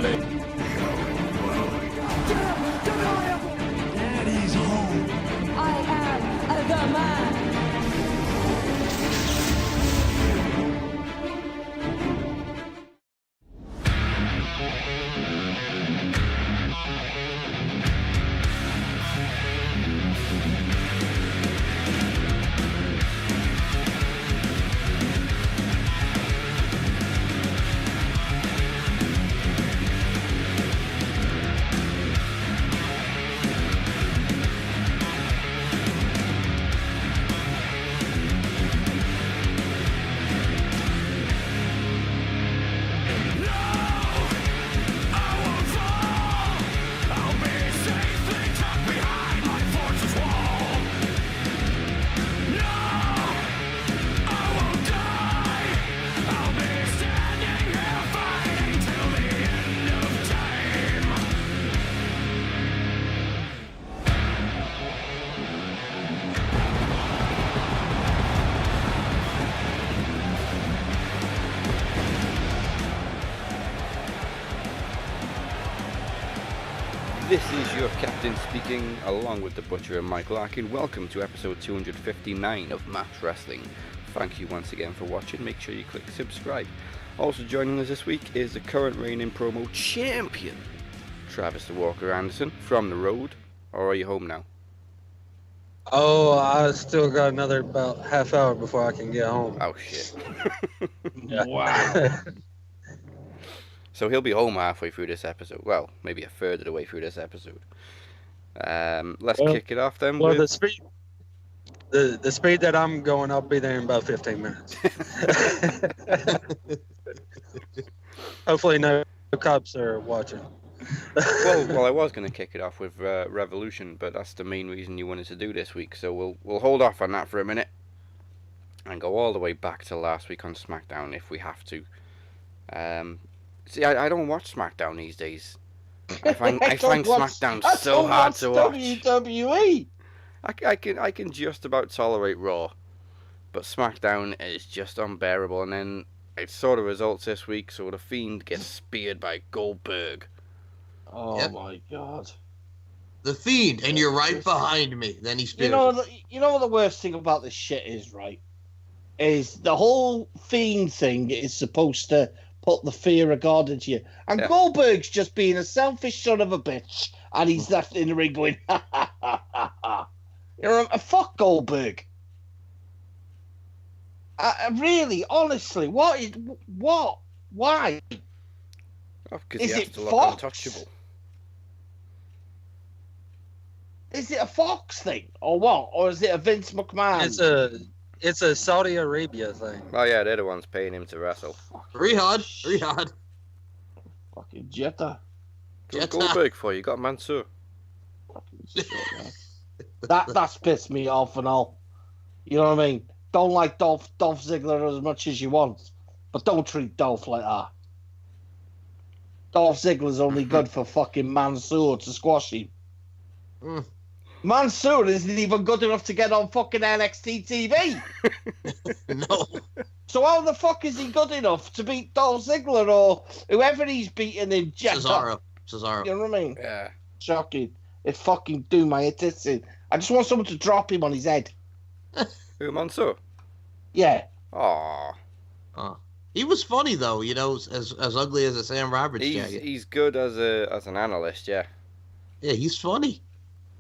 Daddy's home. I am the man. This is your captain speaking, along with the Butcher and Mike Larkin. Welcome to episode 259 of Match Wrestling. Thank you once again for watching. Make sure you click subscribe. Also joining us this week is the current reigning promo champion, Travis the Walker Anderson, from the road. Or are you home now? Oh, I still got another about half hour before I can get home. Oh shit. Wow. So he'll be home halfway through this episode. Well, maybe a third of the way through this episode. Let's kick it off then. Well, the speed that I'm going, I'll be there in about 15 minutes. Hopefully no cops are watching. well, I was going to kick it off with Revolution, but that's the main reason you wanted to do this week. So we'll hold off on that for a minute and go all the way back to last week on Smackdown if we have to. See, I don't watch Smackdown these days. I find Smackdown so hard to watch. WWE. I can just about tolerate Raw, but Smackdown is just unbearable. And then I saw the results this week. So the Fiend gets speared by Goldberg. Oh my God. The Fiend, and you're right behind me. Then he spears. You know what the worst thing about this shit is, right? Is the whole Fiend thing is supposed to put the fear of God into you. And Goldberg's just being a selfish son of a bitch, and he's left in the ring going, ha ha ha ha ha. Fuck Goldberg. Really, honestly, what? Why? Oh, because he has to look Fox? untouchable. Is it a Fox thing, or what? Or is it a Vince McMahon? It's a Saudi Arabia thing. Oh yeah, they're the ones paying him to wrestle. Riyadh. Fucking Jetta. What's Goldberg for? You got Mansoor. Fucking shit, man. That's pissed me off and all. You know what I mean? Don't like Dolph Ziggler as much as you want, but don't treat Dolph like that. Dolph Ziggler's only good for fucking Mansoor to squash him. Mansoor isn't even good enough to get on fucking NXT TV. No. So how the fuck is he good enough to beat Dolph Ziggler or whoever he's beating in Jetta? Cesaro. You know what I mean? Yeah. Shocking. It fucking do my tits in. I just want someone to drop him on his head. Who, Mansoor? Yeah. Aww. He was funny though, as ugly as a Sam Roberts jacket. He's good as an analyst, yeah. Yeah, he's funny.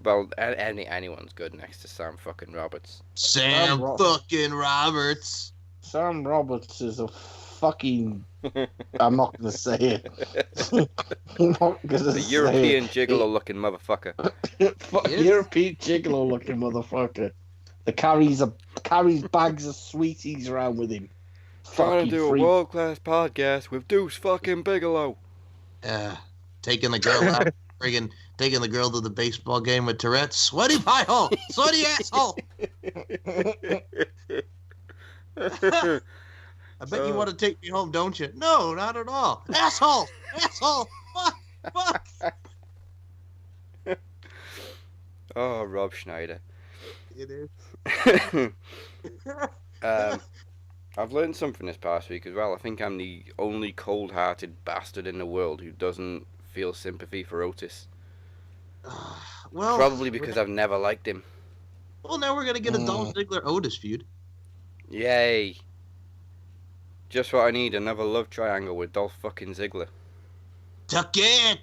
Well, anyone's good next to Sam fucking Roberts. Sam fucking Roberts. Sam Roberts is a fucking... I'm not going to say it. I'm not going to The say European it. gigolo-looking motherfucker. European gigolo-looking motherfucker. That carries bags of sweeties around with him. Trying to do a world-class podcast with Deuce fucking Bigelow. Taking the girl out, taking the girl to the baseball game with Tourette's. Sweaty pie hole! Sweaty asshole! I bet you want to take me home, don't you? No, not at all. Asshole! Asshole! Fuck! Oh, Rob Schneider. It is. I've learned something this past week as well. I think I'm the only cold-hearted bastard in the world who doesn't feel sympathy for Otis. Well, Probably because I've never liked him. Well, now we're gonna get a Dolph Ziggler Otis feud. Yay! Just what I need, another love triangle with Dolph fucking Ziggler. Tuck it.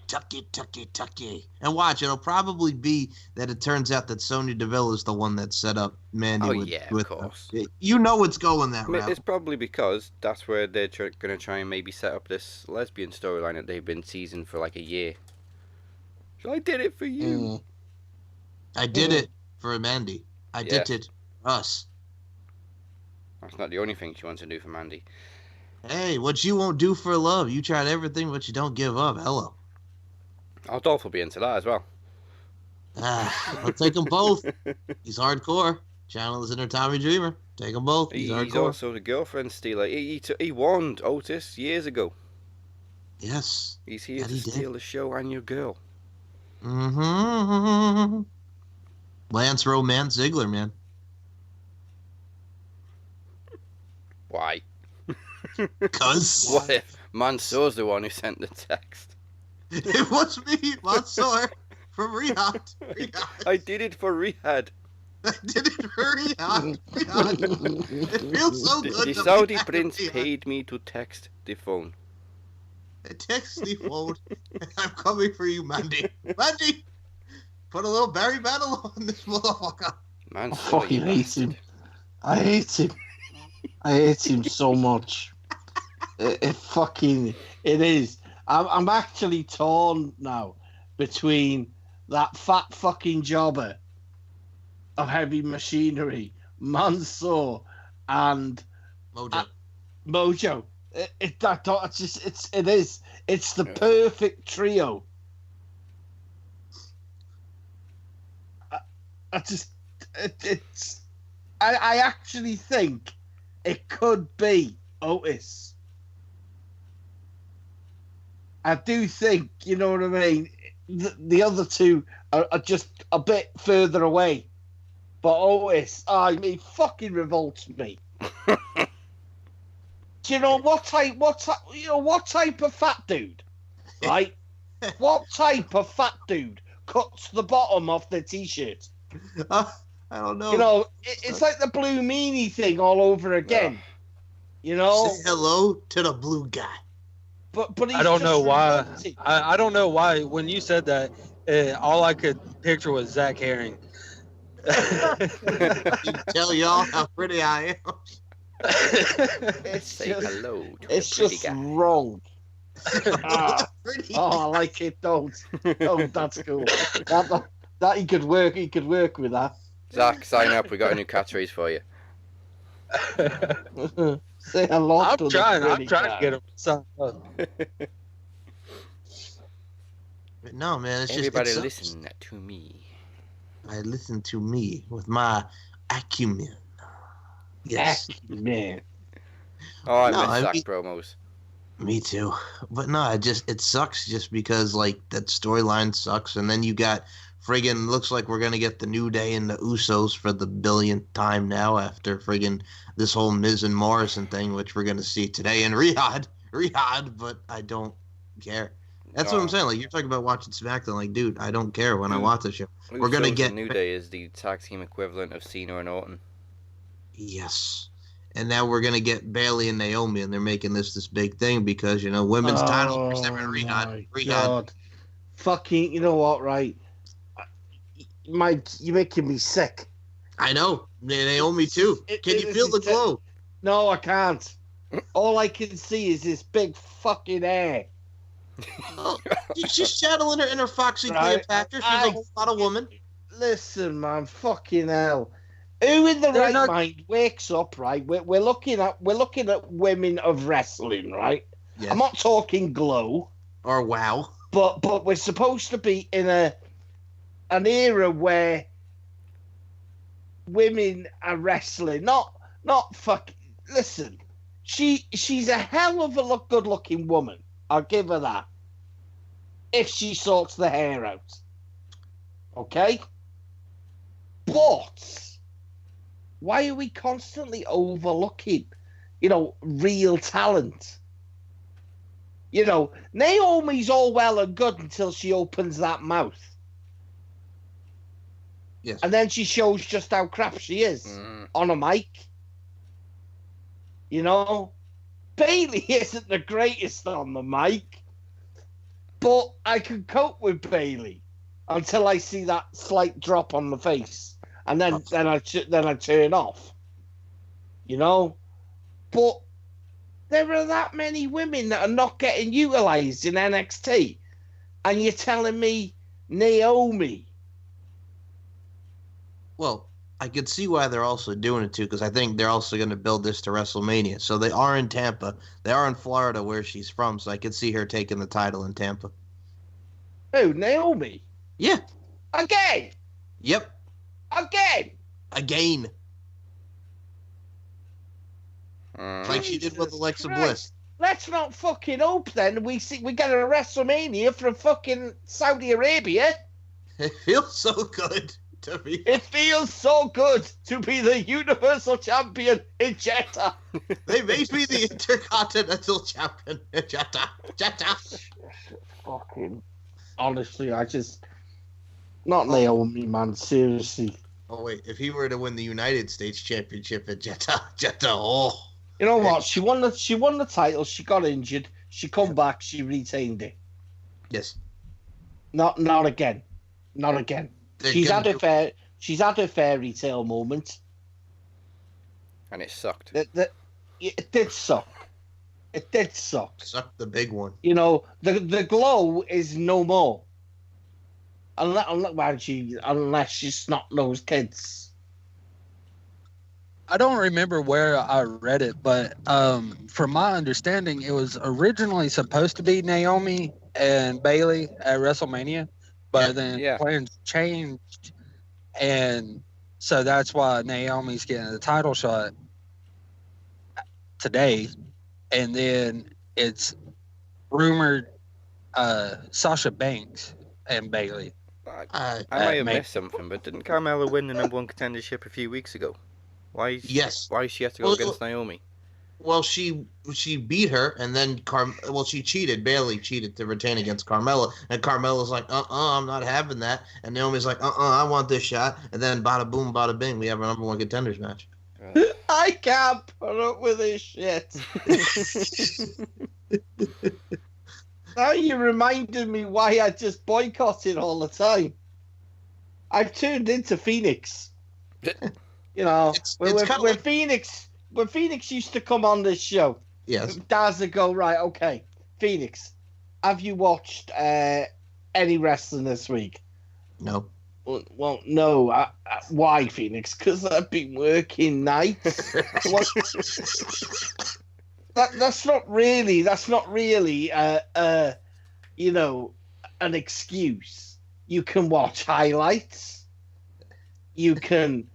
And watch, it'll probably be that it turns out that Sonya Deville is the one that set up Mandy. Of course. You know it's going that route. It's probably because that's where they're going to try and maybe set up this lesbian storyline that they've been teasing for like a year. So I did it for you. I did it for Mandy. I did it for us. That's not the only thing she wants to do for Mandy. Hey, what you won't do for love, you tried everything, but you don't give up. Hello. Dolph will be into that as well. I'll take them both. He's hardcore. Channel is inner Tommy Dreamer. Take them both. He's also the girlfriend stealer. He warned Otis years ago. Yes. He's here to steal the show and your girl. Mm-hmm. Lance Romance Ziggler, man. Why? Because. What if Mansoor's the one who sent the text? It was me, Mansoor, from Riyadh. I did it for Riyadh. I did it for Riyadh. It feels so good. The Saudi prince paid me to text the phone. Text the phone. I'm coming for you, Mandy. Mandy! Put a little Barry Battle on this motherfucker. I fucking hate him. I hate him so much. It is. I'm actually torn now between that fat fucking jobber of heavy machinery, Mansoor, and Mojo. It's the perfect trio. I actually think it could be Otis. I do think, you know what I mean? The other two are just a bit further away. But Otis, he fucking revolts me. Do you know what type of fat dude, right? What type of fat dude cuts the bottom off the t-shirt? I don't know. You know, it's like the blue meanie thing all over again. You know, say hello to the blue guy. But I don't know why. I don't know why. When you said that, all I could picture was Zach Herring. Tell y'all how pretty I am. Say hello to it's the pretty just guy. wrong. I like it. Don't. That's cool. That he could work. He could work with that. Zach, sign up. We got a new catchphrase for you. Say hello. I'm trying to get him to sign up. But no, man. It's Everybody just listen to me. I listen to me with my acumen. Yes, man. Oh, I miss Zach promos. Me too. But no, it sucks just because like that storyline sucks, and then you got friggin' looks like we're gonna get the New Day and the Usos for the billionth time now after friggin' this whole Miz and Morrison thing, which we're gonna see today in Riyadh. But I don't care. That's what I'm saying. Like you're talking about watching SmackDown. Like, dude, I don't care when I watch the show. We're gonna get New Day is the tag team equivalent of Cena and Orton. Yes. And now we're gonna get Bayley and Naomi, and they're making this big thing because women's title in Riyadh. Fucking, you know what? Right, Mike, you're making me sick. I know, Naomi too. Can you feel the glow? No, I can't. All I can see is this big fucking hair. Oh, she's channeling her inner Foxy Cleopatra. She's a whole lot of woman. Listen, man, fucking hell. Who in the mind wakes up, right? We're looking at women of wrestling, right? Yes. I'm not talking Glow or Wow, but we're supposed to be in an era where women are wrestling, not fucking. Listen, she's a hell of a good-looking woman. I'll give her that. If she sorts the hair out, okay. But why are we constantly overlooking real talent. Naomi's all well and good until she opens that mouth. Yes. And then she shows just how crap she is on a mic. Bailey isn't the greatest on the mic, but I can cope with Bailey until I see that slight drop on the face, and then I turn off. But there are that many women that are not getting utilized in NXT, and you're telling me Naomi. Well, I could see why they're also doing it too, because I think they're also going to build this to WrestleMania. So they are in Tampa. They are in Florida, where she's from. So I could see her taking the title in Tampa. Who, Naomi? Yeah. Again? Yep. Again. Like she did with Alexa Christ. Bliss. Let's not fucking hope then we get a WrestleMania from fucking Saudi Arabia. It feels so good to be. It feels so good to be the Universal Champion in Jeddah. They made me the Intercontinental Champion in Jeddah. Fucking honestly, not Naomi, man. Seriously. Oh wait, if he were to win the United States Championship at Jeddah, oh. You know what? She won the title. She got injured. She come back. She retained it. Yes. Not again. Not again. She's had her fairy tale moment. And it sucked. It did suck. It did suck. Sucked the big one. The glow is no more. Unless she's snot-nosed kids. I don't remember where I read it, but from my understanding, it was originally supposed to be Naomi and Bailey at WrestleMania, but then plans changed, and so that's why Naomi's getting the title shot today, and then it's rumored Sasha Banks and Bailey. I might have missed something, but didn't Carmella win the #1 contendership a few weeks ago? Why is she have to go against Naomi? Well, she beat her, and then she cheated. Bailey cheated to retain against Carmella, and Carmella's like, I'm not having that. And Naomi's like, I want this shot. And then bada boom, bada bing, we have our #1 contenders match. I can't put up with this shit. Now you reminded me why I just boycotted all the time. I've turned into Phoenix. When Phoenix used to come on this show, yes, Daz would go, right, okay, Phoenix, have you watched any wrestling this week? No. Well, no. Why, Phoenix? Because I've been working nights. That's not really an excuse. You can watch highlights. You can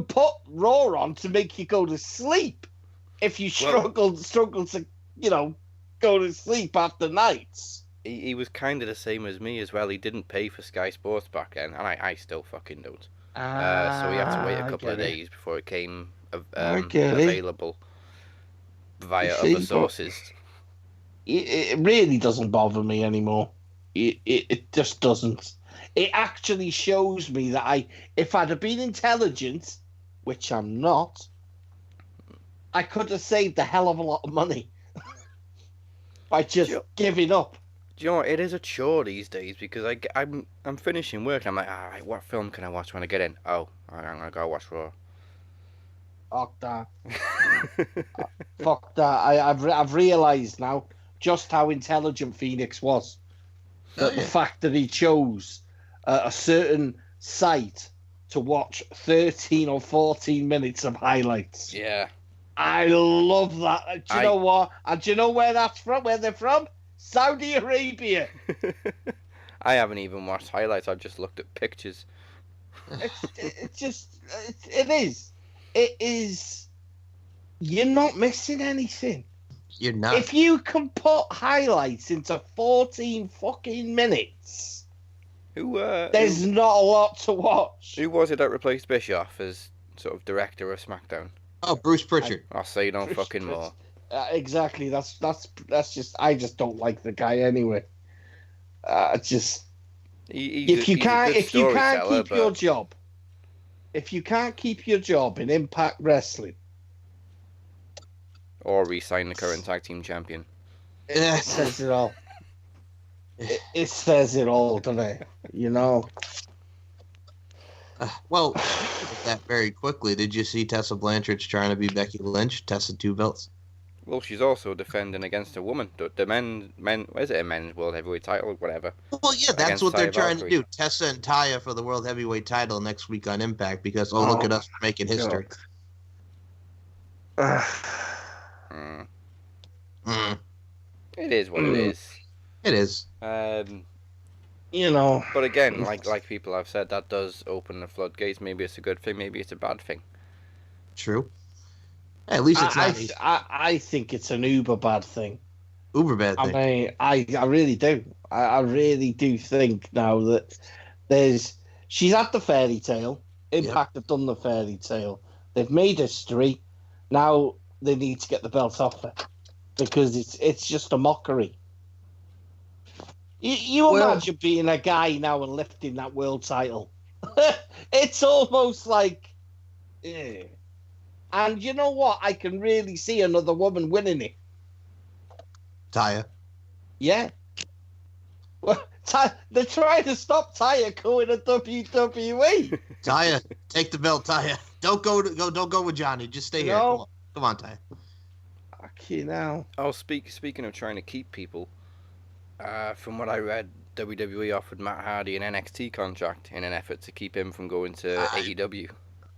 put Raw on to make you go to sleep if you struggle to go to sleep after nights. He was kind of the same as me as well. He didn't pay for Sky Sports back then, and I still fucking don't. So we had to wait a couple of days before it came available via other sources. It really doesn't bother me anymore. It just doesn't. It actually shows me that if I'd have been intelligent, which I'm not, I could have saved a hell of a lot of money by just giving up. Do you know what? It is a chore these days because I'm finishing work and I'm like, all right, what film can I watch when I get in? Oh, all right, I'm gonna go watch Raw. Fuck that. Fuck that. I've realised now just how intelligent Phoenix was. The fact that he chose a certain site to watch 13 or 14 minutes of highlights. Yeah. I love that. Do you know what? And do you know where that's from? Where they're from? Saudi Arabia. I haven't even watched highlights. I've just looked at pictures. It is. You're not missing anything. You're not. If you can put highlights into 14 fucking minutes, there's not a lot to watch. Who was it that replaced Bischoff as sort of director of Smackdown? Oh, Bruce Pritchard. I'll say no fucking more. Exactly. That's just. I just don't like the guy anyway. Just. If you can't keep your job, if you can't keep your job in Impact Wrestling, or re-sign the current tag team champion, it says it all. It says it all, doesn't it? You know. Well, that very quickly. Did you see Tessa Blanchard's trying to be Becky Lynch? Tessa 2 belts. Well, she's also defending against a woman. The men, is it a men's world heavyweight title, whatever? Well, yeah, that's what they're trying to do. Tessa and Taya for the world heavyweight title next week on Impact because look at us making history. It is what it is. It is. You know. But again, like people have said, that does open the floodgates. Maybe it's a good thing. Maybe it's a bad thing. True. At least it's not. I think it's an uber bad thing. Uber bad thing. I mean, I really do. I really do think now that she's at the fairy tale. Impact have done the fairy tale. They've made history. Now they need to get the belt off her because it's just a mockery. You imagine being a guy now and lifting that world title. It's almost like. And you know what? I can really see another woman winning it. Taya. Yeah. Well, they're trying to stop Taya going to WWE. Taya, take the belt, Taya. Don't go with Johnny. Just stay here. Come on, Taya. Okay, now. Oh, speaking of trying to keep people, from what I read, WWE offered Matt Hardy an NXT contract in an effort to keep him from going to AEW.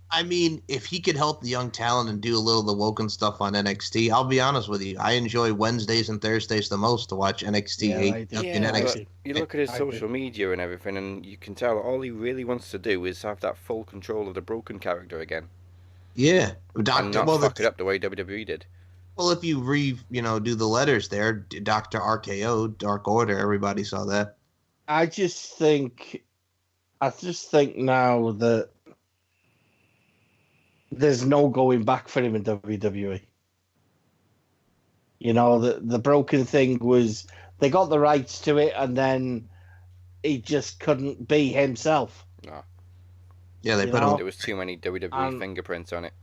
I mean, if he could help the young talent and do a little of the Woken stuff on NXT, I'll be honest with you. I enjoy Wednesdays and Thursdays the most to watch NXT. NXT. You look at his social media and everything, and you can tell all he really wants to do is have that full control of the Broken character again. Yeah, and not fuck it up the way WWE did. Well, if you do the letters there, Dr. RKO, Dark Order, everybody saw that. I just think now that there's no going back for him in WWE. You know, the Broken thing was they got the rights to it and then he just couldn't be himself. No. Yeah, they put him. There was too many WWE fingerprints on it.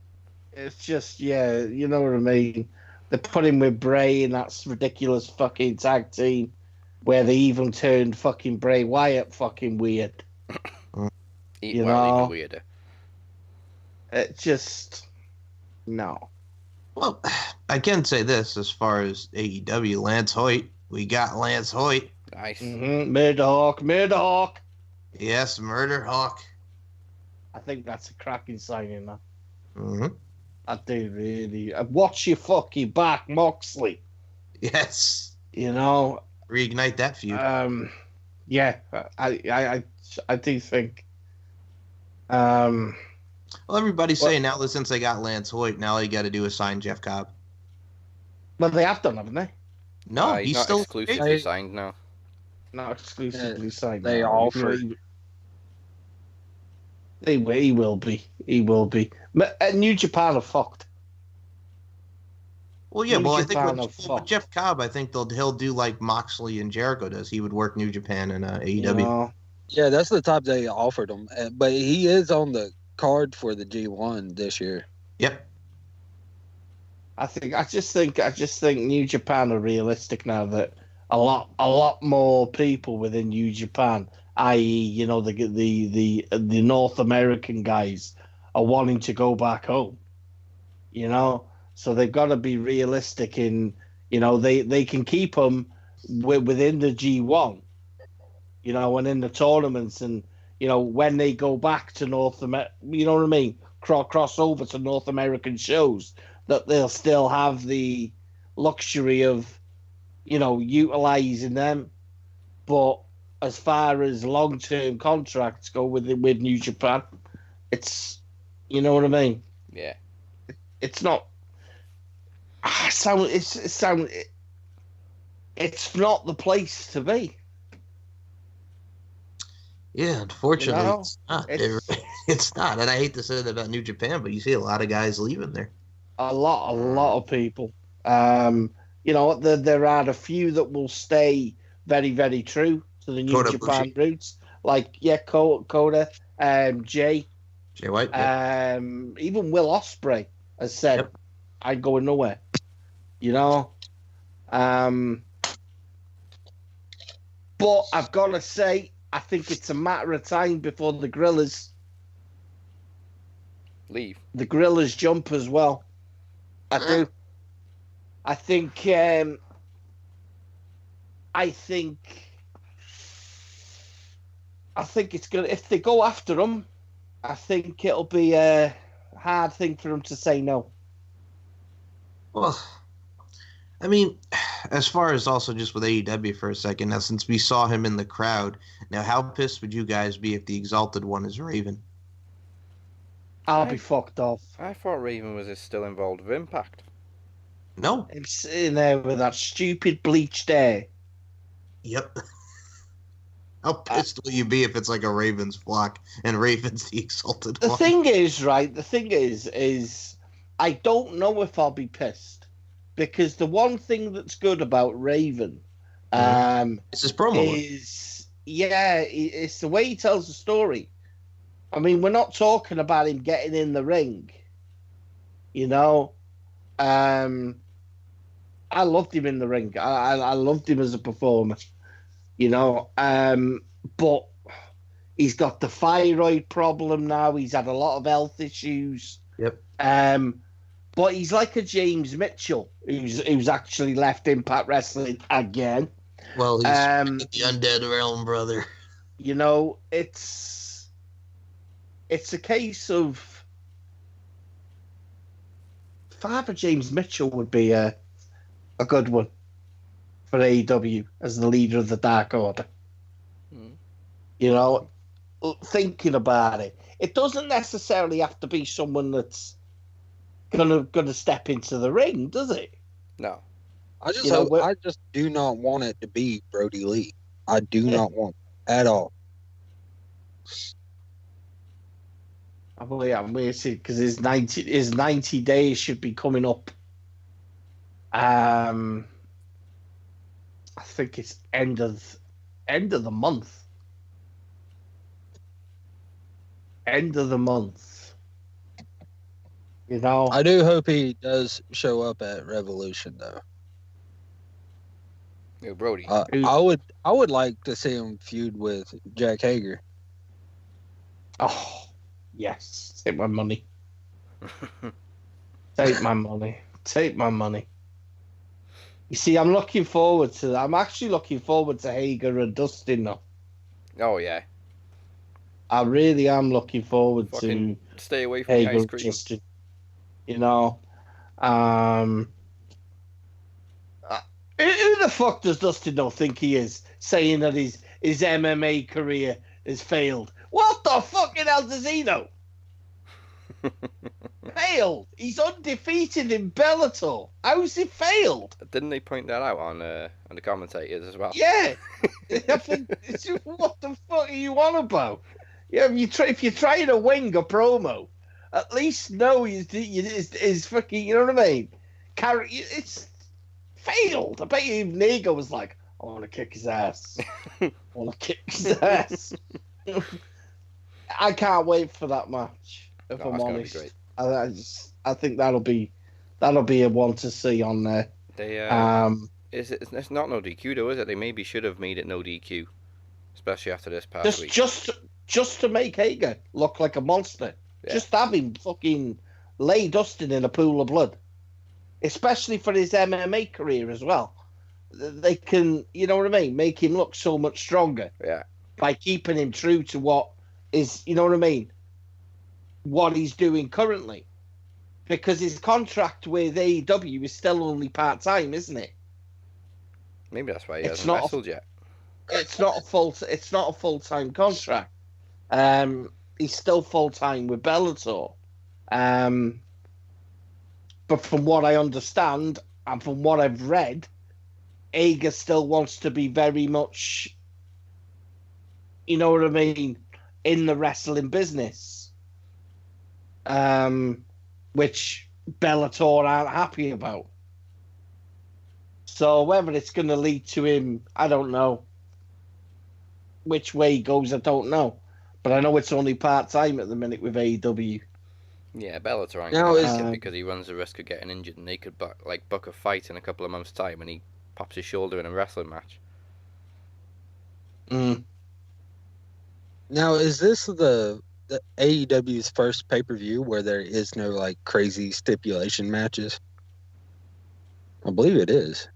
It's just, you know what I mean? They put him with Bray in that ridiculous fucking tag team where they even turned fucking Bray Wyatt fucking weird. Even weirder. It just, no. Well, I can say this as far as AEW, Lance Hoyt. We got Lance Hoyt. Nice. Murder Hawk. Yes, Murder Hawk. I think that's a cracking signing, man. Mm-hmm. I do really. Watch your fucking back, Moxley. Yes. You know. Reignite that feud. Yeah, I do think. Well, everybody's saying now that since they got Lance Hoyt, now all you got to do is sign Jeff Cobb. Well, they have done, haven't they? No, he's still exclusively signed now. Not exclusively signed. They offered. He will be. He will be. New Japan are fucked. Well, yeah. I think with Jeff Cobb, I think he'll do like Moxley and Jericho does. He would work New Japan and AEW. You know? Yeah, that's the top they offered him, but he is on the card for the G1 this year. Yep. I just think New Japan are realistic now that a lot more people within New Japan, i.e., the North American guys, are wanting to go back home. So they've got to be realistic in, they can keep them within the G1, and in the tournaments, and when they go back to North America, you know what I mean, cross over to North American shows, that they'll still have the luxury of, utilizing them. But as far as long-term contracts go with New Japan, it's, you know what I mean? Yeah. It's not. It's not the place to be. Yeah, unfortunately, it's not. It's not, and I hate to say that about New Japan, but you see a lot of guys leaving there. A lot of people. There are a few that will stay very, very true to the New Japan roots, like Coda, Jay White, even Will Ospreay has said, "I'm going nowhere." But I've got to say, I think it's a matter of time before the Gorillas leave. The Gorillas jump as well. I do. I think it's gonna. If they go after them, I think it'll be a hard thing for them to say no. Well, I mean, as far as also just with AEW for a second, now since we saw him in the crowd, now how pissed would you guys be if the Exalted One is Raven? I'll be fucked off. I thought Raven was still involved with Impact. No. I'm sitting there with that stupid bleached hair. Yep. How pissed will you be if it's like a Ravens flock and Raven's the Exalted One? The thing is, I don't know if I'll be pissed. Because the one thing that's good about Raven it's his promo. It's the way he tells the story. I mean, we're not talking about him getting in the ring. I loved him in the ring. I loved him as a performer. But he's got the thyroid problem now. He's had a lot of health issues. Yep. But he's like a James Mitchell, who's actually left Impact Wrestling again. Well, he's the Undead Realm, brother. It's a case of Father James Mitchell would be a good one for AEW as the leader of the Dark Order. Thinking about it, it doesn't necessarily have to be someone that's gonna step into the ring, does it? No. I just do not want it to be Brody Lee. I do not want it at all. I'm waiting because his 90 days should be coming up. I think it's end of the month. End of the month. I do hope he does show up at Revolution, though. Yeah, Brody. I would like to see him feud with Jack Hager. Oh, yes. Take my money. Take my money. Take my money. You see, I'm looking forward to that. I'm actually looking forward to Hager and Dustin now. Oh, yeah. I really am looking forward to stay away from Hager the ice cream. Dustin. Who the fuck does Dustin not think he is, saying that his MMA career has failed? What the fucking hell does he know? Failed? He's undefeated in Bellator. How's it failed? Didn't they point that out on the commentators as well? Yeah. I think, what the fuck are you on about? Yeah, if you're trying to wing a promo, at least know is fucking, you know what I mean? It's failed. I bet you Nego was like, I want to kick his ass. I want to kick his ass. I can't wait for that match. If I'm honest, great. I think that'll be a one to see on there. It's not no DQ though, is it? They maybe should have made it no DQ, especially after this past week. Just to make Hager look like a monster. Yeah. Just have him fucking lay Dustin in a pool of blood, especially for his MMA career as well. They can, you know what I mean, make him look so much stronger. Yeah. By keeping him true to what is, you know what I mean, what he's doing currently. Because his contract with AEW is still only part-time, isn't it? Maybe that's why he hasn't wrestled yet. It's not a full-time contract. He's still full-time with Bellator. But from what I understand, and from what I've read, Hager still wants to be very much, you know what I mean, in the wrestling business. Which Bellator aren't happy about. So whether it's going to lead to him, I don't know. Which way he goes, I don't know. But I know it's only part-time at the minute with AEW. Yeah, Bellator ain't going to like it because he runs the risk of getting injured, and he could book a fight in a couple of months' time and he pops his shoulder in a wrestling match. Now, is this the AEW's first pay-per-view where there is no like crazy stipulation matches? I believe it is.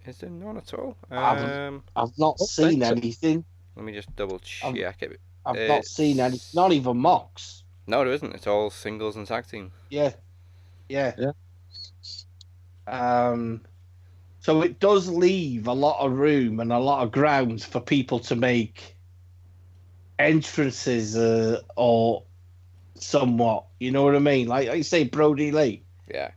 Is there none at all? I've not seen anything. Let me just double check it. I've not seen any. Not even mocks. No, there isn't. It's all singles and tag team. Yeah. So it does leave a lot of room and a lot of grounds for people to make entrances or somewhat. You know what I mean? Like I say, Brody Lee. Yeah.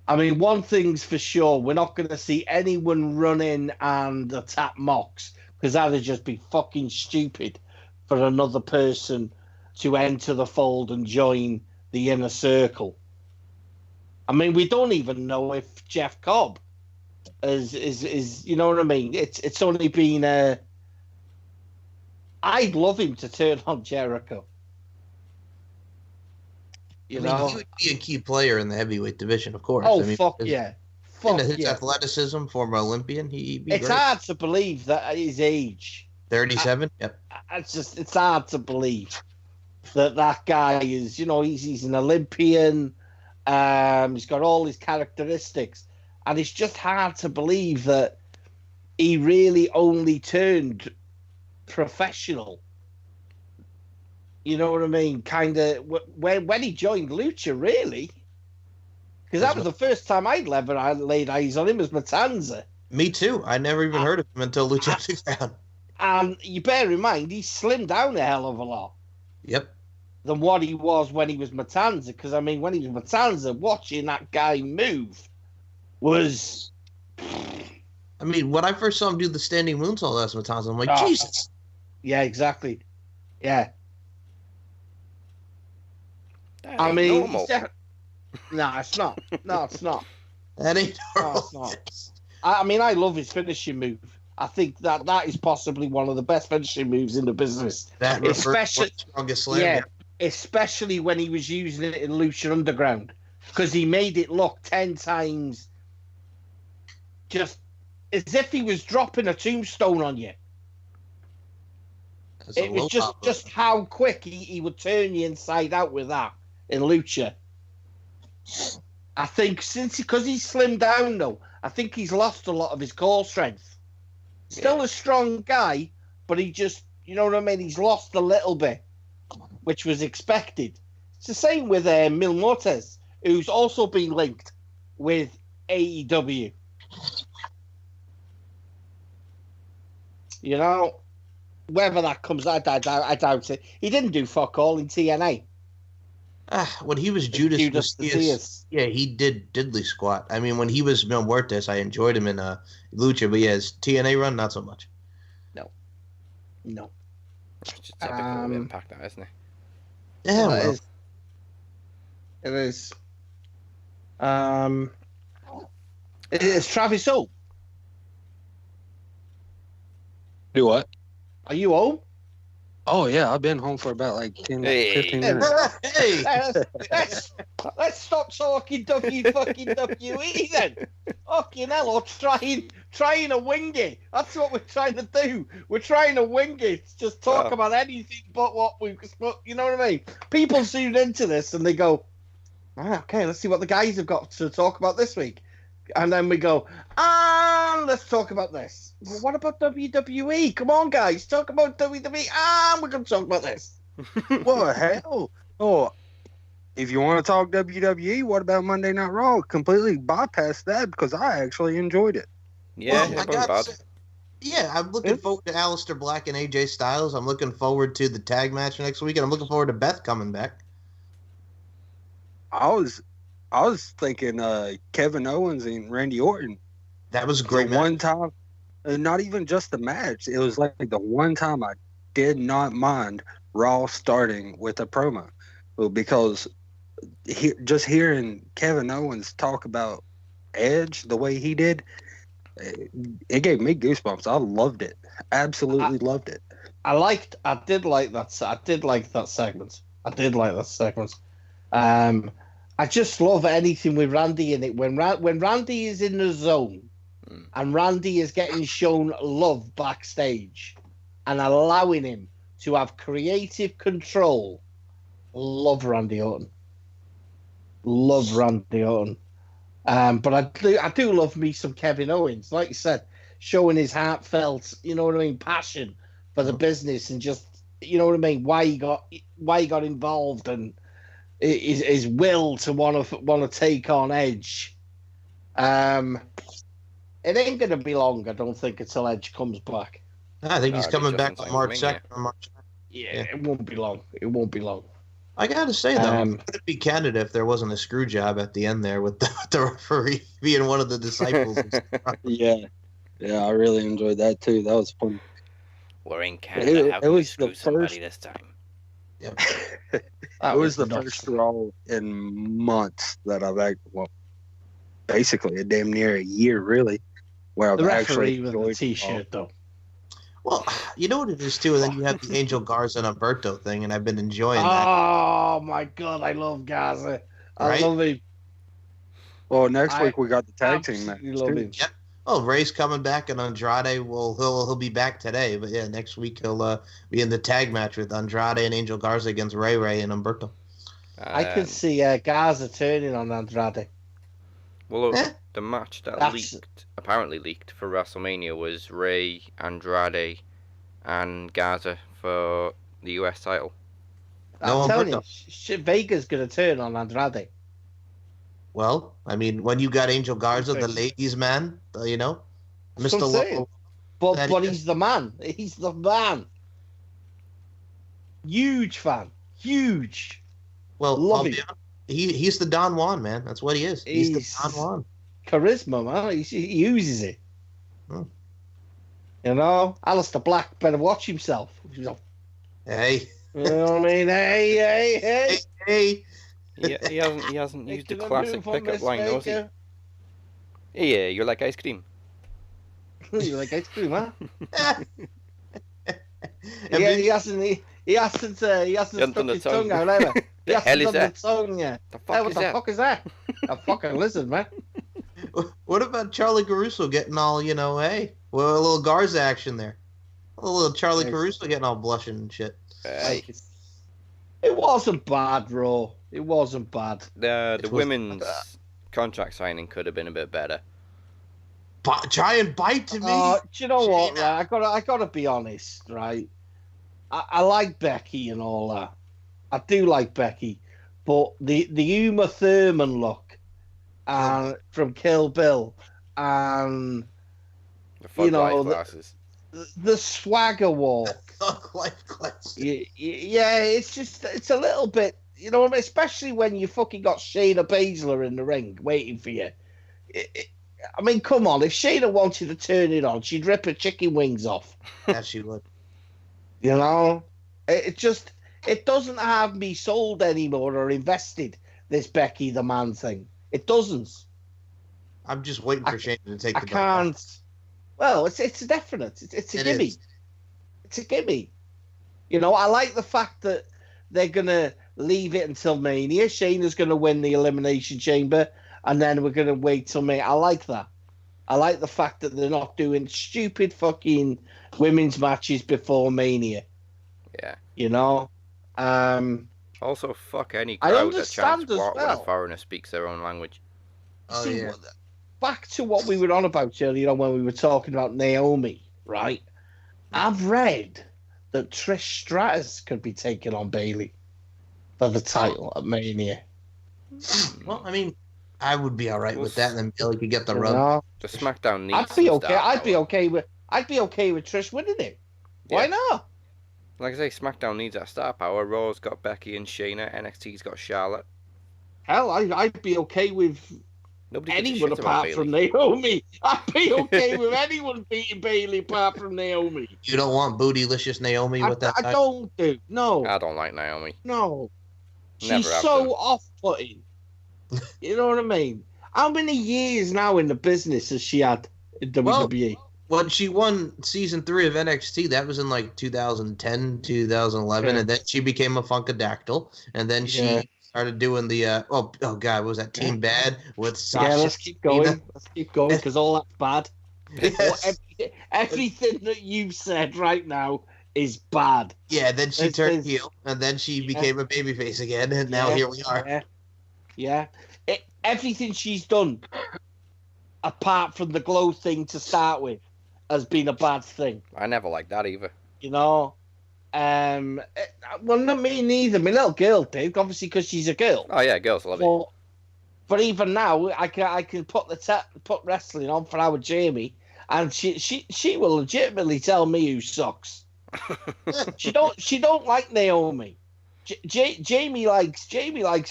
I mean, one thing's for sure, we're not going to see anyone run in and attack Mox, because that would just be fucking stupid for another person to enter the fold and join the inner circle. I mean, we don't even know if Jeff Cobb is you know what I mean? It's only been I'd love him to turn on Jericho. He would be a key player in the heavyweight division, of course. Oh, fuck yeah. His athleticism, former Olympian, he'd be It's great. hard to believe that at his age. 37? Yep. It's hard to believe that guy is, he's an Olympian. He's got all his characteristics. And it's just hard to believe that he really only turned professional. You know what I mean? Kind of when he joined Lucha, really. Because that was the first time I'd ever laid eyes on him as Matanza. Me too. I never even heard of him until Lucha Underground. And you bear in mind, he slimmed down a hell of a lot. Yep. Than what he was when he was Matanza. Because, I mean, when he was Matanza, watching that guy move was... I mean, when I first saw him do the standing moonsault as Matanza, I'm like, Jesus. Yeah, exactly. Yeah. I mean, no, it's not. No, it's not. That ain't normal. No, it's not. I mean, I love his finishing move. I think that is possibly one of the best finishing moves in the business. That especially strongest slam. Yeah, especially when he was using it in Lucha Underground, because he made it look 10 times just as if he was dropping a tombstone on you. It was just how quick he would turn you inside out with that in Lucha. I think because he's slimmed down though, I think he's lost a lot of his core strength. Still a strong guy, but he just, you know what I mean? He's lost a little bit, which was expected. It's the same with Mil Mortes, who's also been linked with AEW. You know, whether that comes, I doubt it. He didn't do fuck all in TNA. When he was Judas Messias, yeah, he did diddly squat. I mean, when he was Mil Muertes, I enjoyed him in Lucha, but yeah, his TNA run, not so much. No. It's just typical of Impact, that, isn't it? Yeah, well. It is. It's Travis Hull. Do what? Are you home? Oh, yeah, I've been home for about like 10, 15 minutes. Hey, let's stop talking WWE then. Fucking hell, or trying to wing it. That's what we're trying to do. We're trying to wing it. Just talk about anything but what we've... You know what I mean? People tune into this and they go, okay, let's see what the guys have got to talk about this week. And then we go, let's talk about this. Well, what about WWE? Come on, guys, talk about WWE. We're going to talk about this. Well, hell. Oh, if you want to talk WWE, what about Monday Night Raw? Completely bypass that because I actually enjoyed it. Yeah, I'm looking forward to Aleister Black and AJ Styles. I'm looking forward to the tag match next week, and I'm looking forward to Beth coming back. I was thinking Kevin Owens and Randy Orton. That was a great match. One time, not even just the match. It was like the one time I did not mind Raw starting with a promo. Well, because just hearing Kevin Owens talk about Edge the way he did, it gave me goosebumps. I loved it. Absolutely loved it. I did like that segment. I just love anything with Randy in it. When Randy is in the zone and Randy is getting shown love backstage and allowing him to have creative control, love Randy Orton. But I do love me some Kevin Owens. Like you said, showing his heartfelt, passion for the business and just, why he got involved and his will to want to take on Edge. It ain't gonna be long, I don't think, until Edge comes back. I think he's coming back on March 2nd or March 2nd. Yeah, it won't be long. I gotta say though, it'd be Canada if there wasn't a screw job at the end there with the referee being one of the disciples. Yeah, I really enjoyed that too. That was fun. We're in Canada. How can we screw somebody this time? Yep. It was the first Raw in months that I've basically a damn near a year really, where I've actually enjoyed the T-shirt though. Well, you know what it is too, and then you have the Angel Garza and Humberto thing, and I've been enjoying that. Oh my god, I love Garza. I love him. Well, next week we got the tag team match. Yep. Oh, Ray's coming back, and Andrade he'll be back today, but yeah, next week he'll be in the tag match with Andrade and Angel Garza against Ray and Humberto. I could see Garza turning on Andrade. Well, the match that apparently leaked for WrestleMania was Ray, Andrade, and Garza for the US title. I'm telling you, Vega's going to turn on Andrade. Well, I mean, when you got Angel Garza, the ladies' man, Mr. Local. But he's the man. He's the man. Huge fan. Huge. Well, love him. He's the Don Juan, man. That's what he is. He's the Don Juan. Charisma, man. He uses it. Alistair Black better watch himself. Hey. You know what I mean? Hey. He hasn't used the classic pickup line, has he? Yeah, you're like ice cream. You like ice cream, huh? He hasn't stuck his tongue out either. The hell is that? What the fuck is that? A fucking lizard, man. What about Charlie Caruso getting all, a little Garza action there? A little Charlie Caruso getting all blushing and shit. It wasn't bad, Raw. It wasn't bad. The women's contract signing could have been a bit better. Try and bite to me. Do you know what? Right? I gotta be honest, right? I like Becky and all that. I do like Becky, but the Uma Thurman look, and from Kill Bill, and the swagger walk. Yeah, it's a little bit, especially when you fucking got Shayna Baszler in the ring waiting for you. I mean, come on, if Shayna wanted to turn it on, she'd rip her chicken wings off. Yeah, she would. It doesn't have me sold anymore or invested, this Becky the Man thing. It doesn't. I'm just waiting for Shayna to take the belt. I can't. Well, it's definite. It's a gimme. It's a gimme. I like the fact that they're going to leave it until Mania. Shayna's going to win the Elimination Chamber, and then we're going to wait till Mania. I like that. I like the fact that they're not doing stupid fucking women's matches before Mania. Yeah. Also, fuck any crowd that chants what when a foreigner speaks their own language. Back to what we were on about earlier on when we were talking about Naomi, right? I've read that Trish Stratus could be taking on Bayley for the title at Mania. Well, I mean, I would be all right with that, and then Bayley could get the rub. The SmackDown needs. I'd be okay with Trish winning it. Yeah. Why not? Like I say, SmackDown needs that star power. Raw's got Becky and Shayna. NXT's got Charlotte. Hell, I'd be okay with anyone apart from Naomi. I'd be okay with anyone beating Bayley apart from Naomi. You don't want bootylicious Naomi with that? I don't do. No. I don't like Naomi. No. She's so off-putting. You know what I mean? How many years now in the business has she had in WWE? When she won season 3 of NXT, that was in like 2010, 2011, and then she became a Funkadactyl, and then she started doing the oh god, what was that Team Bad with Sasha? Yeah, let's keep going. Let's keep going because all that's bad. Yes. Everything that you've said right now is bad. Yeah, then she turned heel, and then she became a babyface again, and now here we are. Yeah. Everything she's done, apart from the glow thing to start with, has been a bad thing. I never liked that either. You know? Well, not me neither. My little girl did, obviously, because she's a girl. Oh, yeah, girls love it. But even now, I can put put wrestling on for our Jamie, and she will legitimately tell me who sucks. She don't like Naomi. Jamie likes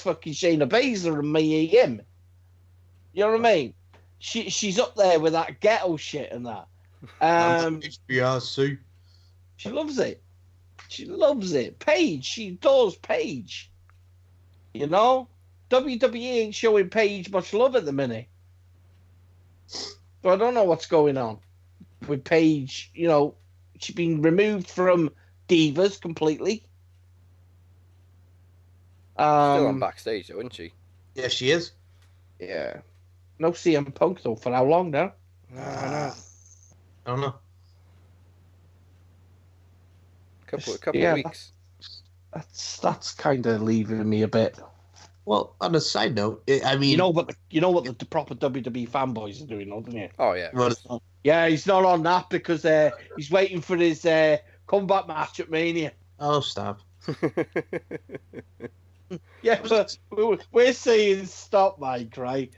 fucking Shayna Baszler and me him. You know what I mean? She's up there with that ghetto shit and that. HBRC. She loves it. She loves it. Paige, she adores Paige. You know? WWE ain't showing Paige much love at the minute. So I don't know what's going on with Paige. You know, she's been removed from Divas completely. Still on backstage, though, isn't she? Yeah, she is. Yeah. No CM Punk, though, for how long now? I don't know. Couple of weeks. That's kind of leaving me a bit. Well, on a side note, I mean, you know what the proper WWE fanboys are doing, don't you? Oh yeah. Yeah, he's not on that because he's waiting for his comeback match at Mania. Oh, stop. Yeah, but we're saying stop, Mike, right?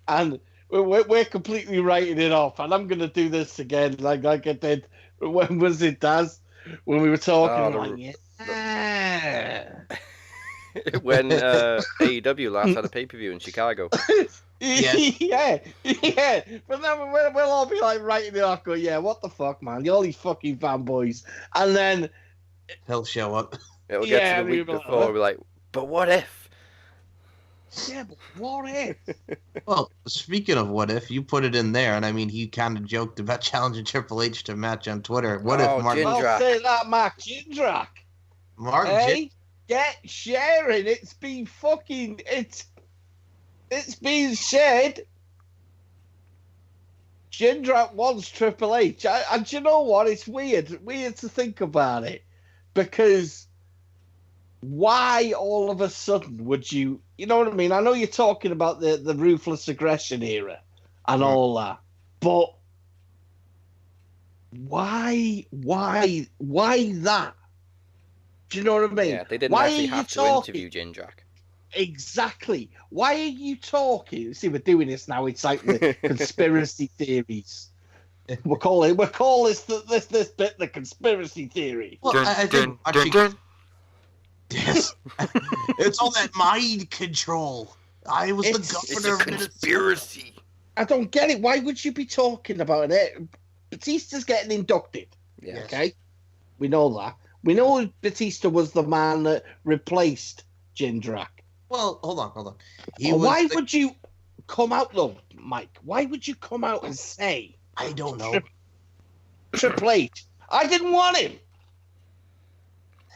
And we're completely writing it off. And I'm going to do this again, like I did. When was it, Daz? When we were talking, when AEW last had a pay-per-view in Chicago. Yeah. But then we'll all be like writing it off, go, yeah, what the fuck, man? All these fucking fanboys. And then he'll show up. It'll get to the week before, we'll be like, but what if? Yeah, but what if? Well, speaking of what if, you put it in there, and I mean, he kind of joked about challenging Triple H to a match on Twitter. What if Mark? I'll say that, Mark Jindrak. Mark, get sharing. It's been fucking. It's been shared. Jindrak wants Triple H, and you know what? It's weird to think about it, because why all of a sudden would you? You know what I mean? I know you're talking about the ruthless aggression era and all that, but why that? Do you know what I mean? Yeah, they didn't actually have to interview Jindrak. Exactly. Why are you talking? See, we're doing this now. It's like the conspiracy theories. We'll call this bit the conspiracy theory. Well, I think yes, it's all that mind control. I was the governor of conspiracy. I don't get it. Why would you be talking about it? Batista's getting inducted. Yes. Okay, we know that. We know Batista was the man that replaced Jindrak. Well, hold on. Why would you come out, though, Mike? Why would you come out and say? I don't know. Triple H. I didn't want him.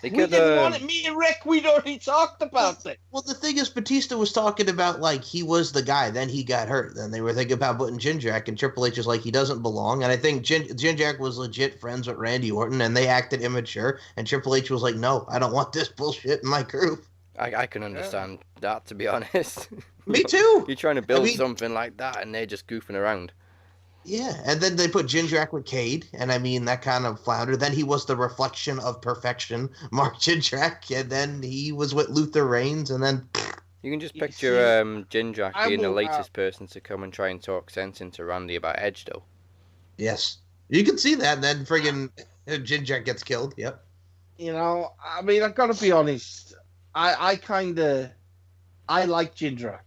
We didn't want it. Me and Rick, we'd already talked about it. Well, the thing is, Batista was talking about, like, he was the guy. Then he got hurt. Then they were thinking about putting Jindrak, and Triple H is like, he doesn't belong. And I think Jindrak was legit friends with Randy Orton, and they acted immature. And Triple H was like, no, I don't want this bullshit in my crew. I can understand that, to be honest. Me too. You're trying to build something like that, and they're just goofing around. Yeah, and then they put Jindrak with Cade, and I mean, that kind of floundered. Then he was the reflection of perfection, Mark Jindrak, and then he was with Luther Reigns, and then... You can just picture Jindrak being the latest person to come and try and talk sense into Randy about Edge, though. Yes. You can see that, and then friggin' Jindrak gets killed, yep. You know, I mean, I've got to be honest, I like Jindrak.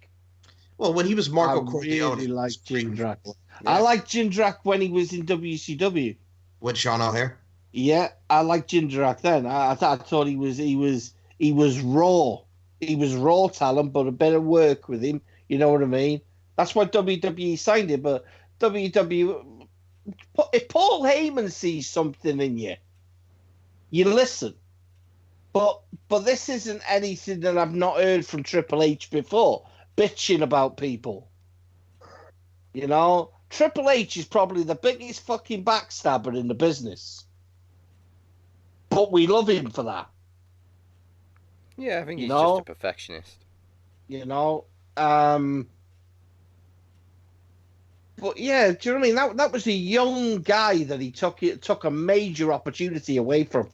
Well, when he was Marco Corleone... I really like Jindrak. Yeah. I liked Jindrak when he was in WCW. With Sean O'Haire? Yeah, I liked Jindrak then. I thought he was raw. He was raw talent, but a bit of work with him. You know what I mean? That's why WWE signed him. But WWE, if Paul Heyman sees something in you, you listen. But this isn't anything that I've not heard from Triple H before, bitching about people. You know, Triple H is probably the biggest fucking backstabber in the business. But we love him for that. Yeah, I think he's just a perfectionist. You know, but yeah, do you know what I mean? That was a young guy that he took a major opportunity away from.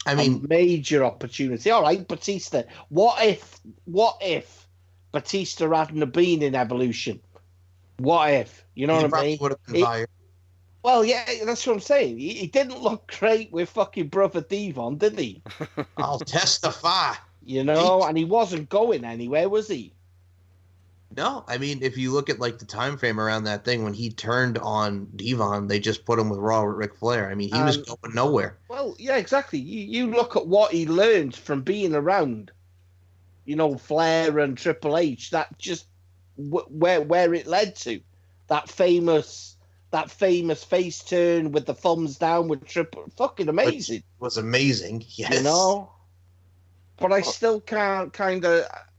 I mean, a major opportunity. All right, Batista. What if Batista hadn't have been in Evolution? What if? You know what I mean? Would have been fired. Well, yeah, that's what I'm saying. He didn't look great with fucking Brother Devon, did he? I'll testify. You know, and he wasn't going anywhere, was he? No, I mean, if you look at like the time frame around that thing when he turned on Devon, they just put him with Raw with Ric Flair. I mean, he was going nowhere. Well, yeah, exactly. You look at what he learned from being around, you know, Flair and Triple H. That just where it led to that famous face turn with the thumbs down with Triple. Fucking amazing. It was amazing. Yes. You know, but I still can't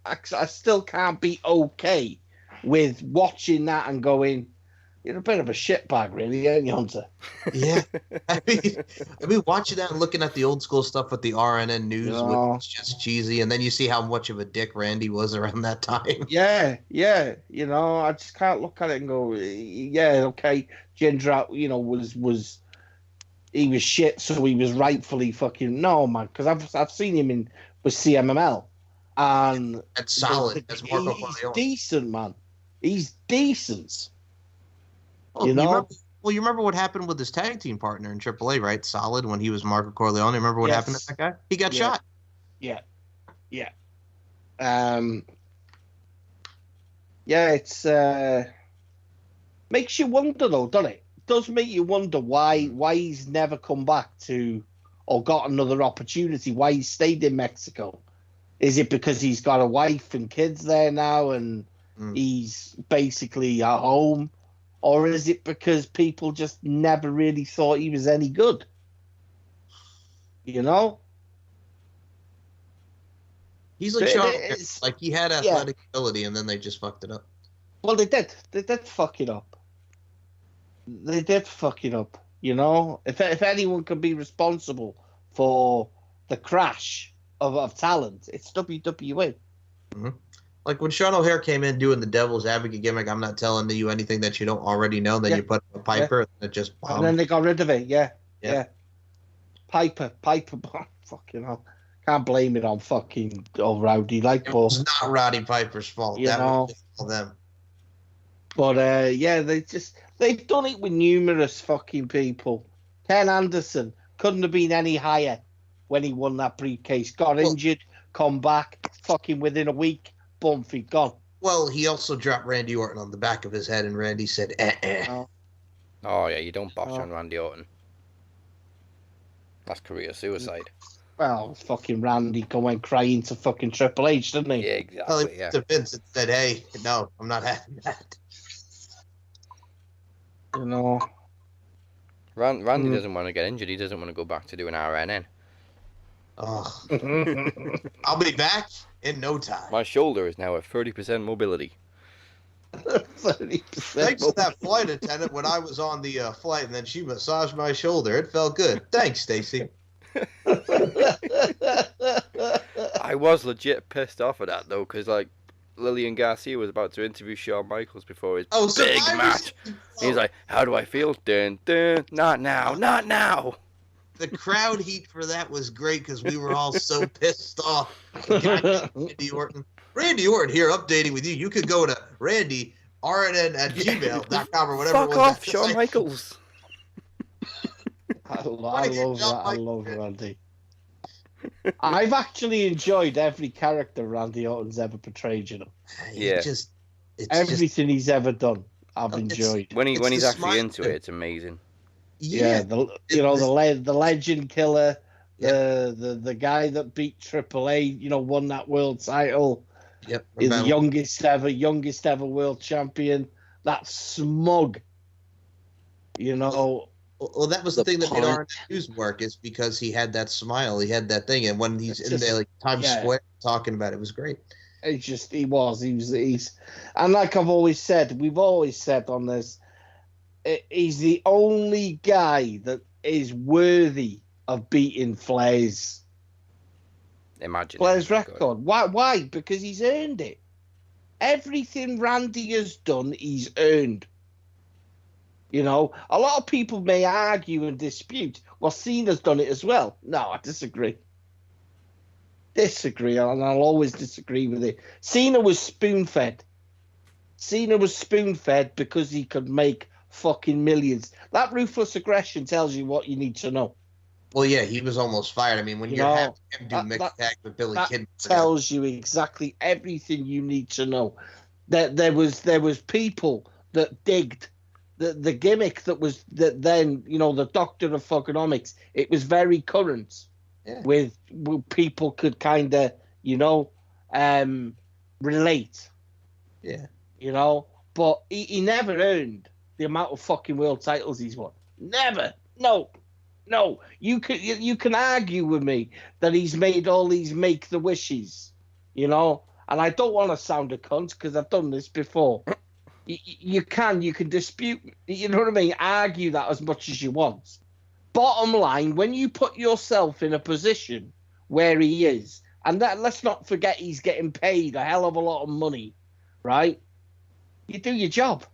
I still can't be okay with watching that and going, you're a bit of a shitbag, really, aren't you, Hunter? Yeah. I mean, watching that and looking at the old school stuff with the RNN news, which was just cheesy, and then you see how much of a dick Randy was around that time. Yeah. You know, I just can't look at it and go, yeah, okay, Jinder, you know, was he was shit, so he was rightfully fucking no, man, because I've seen him with CMML. And that's solid. That's Marco He's Corleone. decent, man. He's decent. Well, you know? You remember what happened with his tag team partner in AAA, right? Solid when he was Marco Corleone. Remember what happened to that guy? He got shot. Yeah. It's makes you wonder though, doesn't it? It does make you wonder why he's never come back to or got another opportunity, why he stayed in Mexico. Is it because he's got a wife and kids there now and he's basically at home? Or is it because people just never really thought he was any good? You know? He's like Sean. Like, he had athletic ability and then they just fucked it up. Well, they did. They did fuck it up. You know? If anyone can be responsible for the crash of talent, it's WWE. Mm-hmm. Like when Sean O'Hare came in doing the devil's advocate gimmick, I'm not telling you anything that you don't already know. Then you put a Piper and it just bombed. And then they got rid of it. Yeah. Piper, fucking hell. Can't blame it on fucking old Rowdy. Like, it was not Roddy Piper's fault. That was just all them. But they've done it with numerous fucking people. Ken Anderson couldn't have been any higher when he won that briefcase. Got injured, come back, fucking within a week, boom, feet gone. Well, he also dropped Randy Orton on the back of his head, and Randy said, Oh, yeah, you don't bosh on Randy Orton. That's career suicide. Well, fucking Randy going crying to fucking Triple H, didn't he? Yeah, exactly. Well, he went to Vince and said, hey, no, I'm not having that. You know. Randy doesn't want to get injured. He doesn't want to go back to doing RNN. Oh. I'll be back in no time. My shoulder is now at 30% mobility. 30%. Thanks to that flight attendant when I was on the flight, and then she massaged my shoulder. It felt good. Thanks, Stacy. I was legit pissed off at that though, because like Lillian Garcia was about to interview Shawn Michaels before his big match. He's like, "How do I feel?" Dun, dun, not now, not now. The crowd heat for that was great because we were all so pissed off. Randy Orton here updating with you. You could go to Randy RNN@gmail.com or whatever. Fuck off, Shawn Michaels. I love Randy. I've actually enjoyed every character Randy Orton's ever portrayed, you know. Yeah. Everything he's ever done, I've enjoyed. When he's actually into it, it's amazing. Yeah, the legend killer, The guy that beat Triple A, won that world title. Yep. Is the youngest ever world champion. That's smug. Well, that was the thing that made RNU's work, is because he had that smile, he had that thing, and when he's in there like Times Square talking about it, was great. He's and like we've always said on this, he's the only guy that is worthy of beating Flair's record. Why? Because he's earned it. Everything Randy has done, he's earned. A lot of people may argue and dispute, well, Cena's done it as well. No, I disagree. And I'll always disagree with it. Cena was spoon-fed. Because he could make fucking millions. That ruthless aggression tells you what you need to know. Well, yeah, he was almost fired. I mean, when you're having him do mixed tag with Billy Kidman, tells you exactly everything you need to know. That there was people that digged the gimmick that then the Doctor of Thugonomics. It was very current, with people could kind of relate. Yeah, but he never earned the amount of fucking world titles he's won. Never. No, you can argue with me that he's made all these make the wishes, and I don't want to sound a cunt because I've done this before. You can dispute, argue that as much as you want. Bottom line, when you put yourself in a position where he is, and that let's not forget he's getting paid a hell of a lot of money, right? You do your job.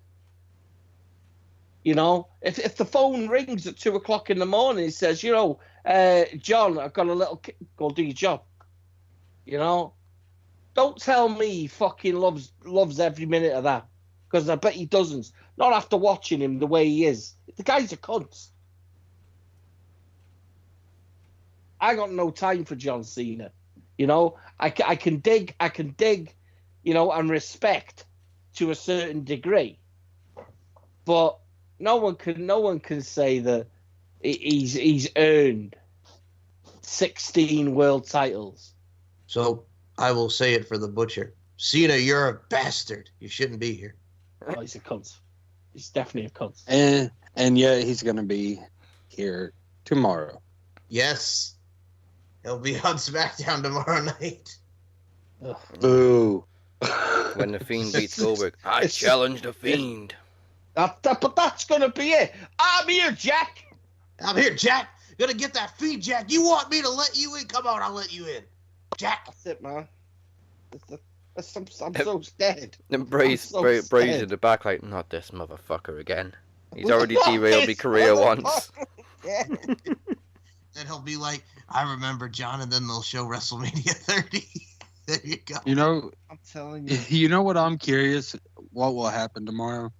If the phone rings at 2:00 in the morning, it says, John, I've got a little go do your job. Don't tell me he fucking loves every minute of that, because I bet he doesn't. Not after watching him the way he is. The guy's a cunt. I got no time for John Cena. I can dig, and respect to a certain degree, but no one can say that he's earned 16 world titles. So I will say it for the Butcher. Cena, you're a bastard. You shouldn't be here. Oh, he's a cunt. He's definitely a cunt. And yet he's going to be here tomorrow. Yes. He'll be on Smackdown tomorrow night. Ugh. Boo. When the Fiend beats Goldberg, I challenge the Fiend. But that's going to be it. I'm here, Jack. Gonna get that feed, Jack. You want me to let you in? Come on, I'll let you in. Jack. That's it, man. I'm so scared. And Bray's in the back like, not this motherfucker again. He's already derailed my career once. Yeah. Then he'll be like, I remember John, and then they'll show WrestleMania 30. There you go. I'm telling you. You know what I'm curious what will happen tomorrow?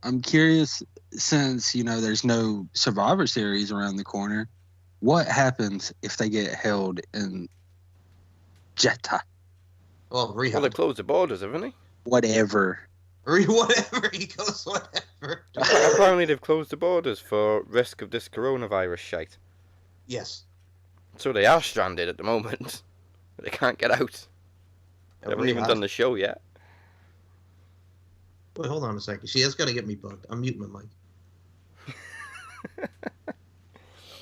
I'm curious, since, there's no Survivor Series around the corner, what happens if they get held in Jeddah? Well, they closed the borders, haven't they? Whatever. Whatever. He goes, whatever. Apparently they've closed the borders for risk of this coronavirus shite. Yes. So they are stranded at the moment. They can't get out. They haven't even done the show yet. Wait, hold on a second. See, that's got to get me bugged. I'm muting my mic.